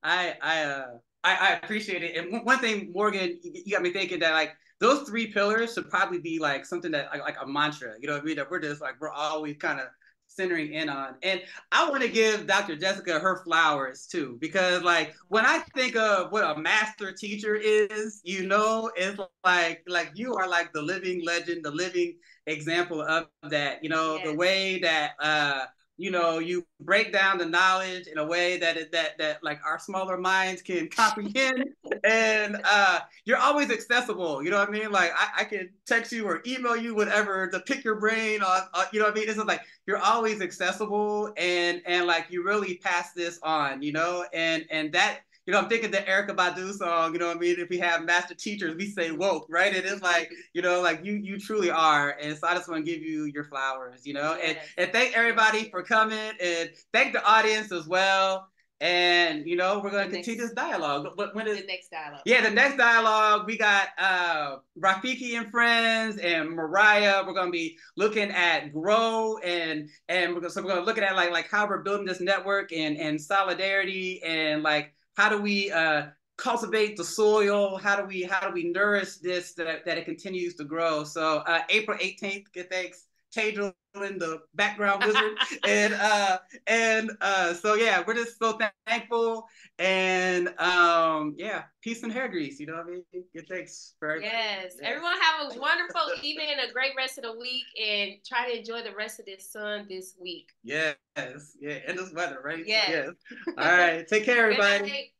no, I appreciate it. And one thing, Morgan, you got me thinking that like those 3 pillars should probably be like something that like a mantra. You know what I mean? That we're always kind of centering in on. And I want to give Dr. Jessica her flowers too, because like when I think of what a master teacher is, you know, it's like you are like the living legend, the living example of that, you know, the way that you know, you break down the knowledge in a way that like our smaller minds can comprehend. And you're always accessible. You know what I mean? Like I can text you or email you, whatever, to pick your brain on you know what I mean? It's like you're always accessible and like you really pass this on, you know, and that, you know, I'm thinking the Erykah Badu song, you know what I mean? If we have master teachers, we say woke, right? It is like, you know, like you truly are. And so I just want to give you your flowers, you know, and thank everybody for coming and thank the audience as well. And, you know, we're going to continue this dialogue. When is the next dialogue? Yeah, the next dialogue, we got Rafiki and friends and Mariah. We're going to be looking at grow and we're going to look at like how we're building this network and solidarity and like, how do we cultivate the soil? How do we nourish this that it continues to grow? So April 18th, good thanks. Tadrill in the background wizard. and so yeah, we're just so thankful. And yeah, peace and hair grease, you know what I mean? Good thanks for everybody. Yes. Everyone have a wonderful evening and a great rest of the week, and try to enjoy the rest of this sun this week. Yes, yeah, and this weather, right? Yes. All right, take care, everybody.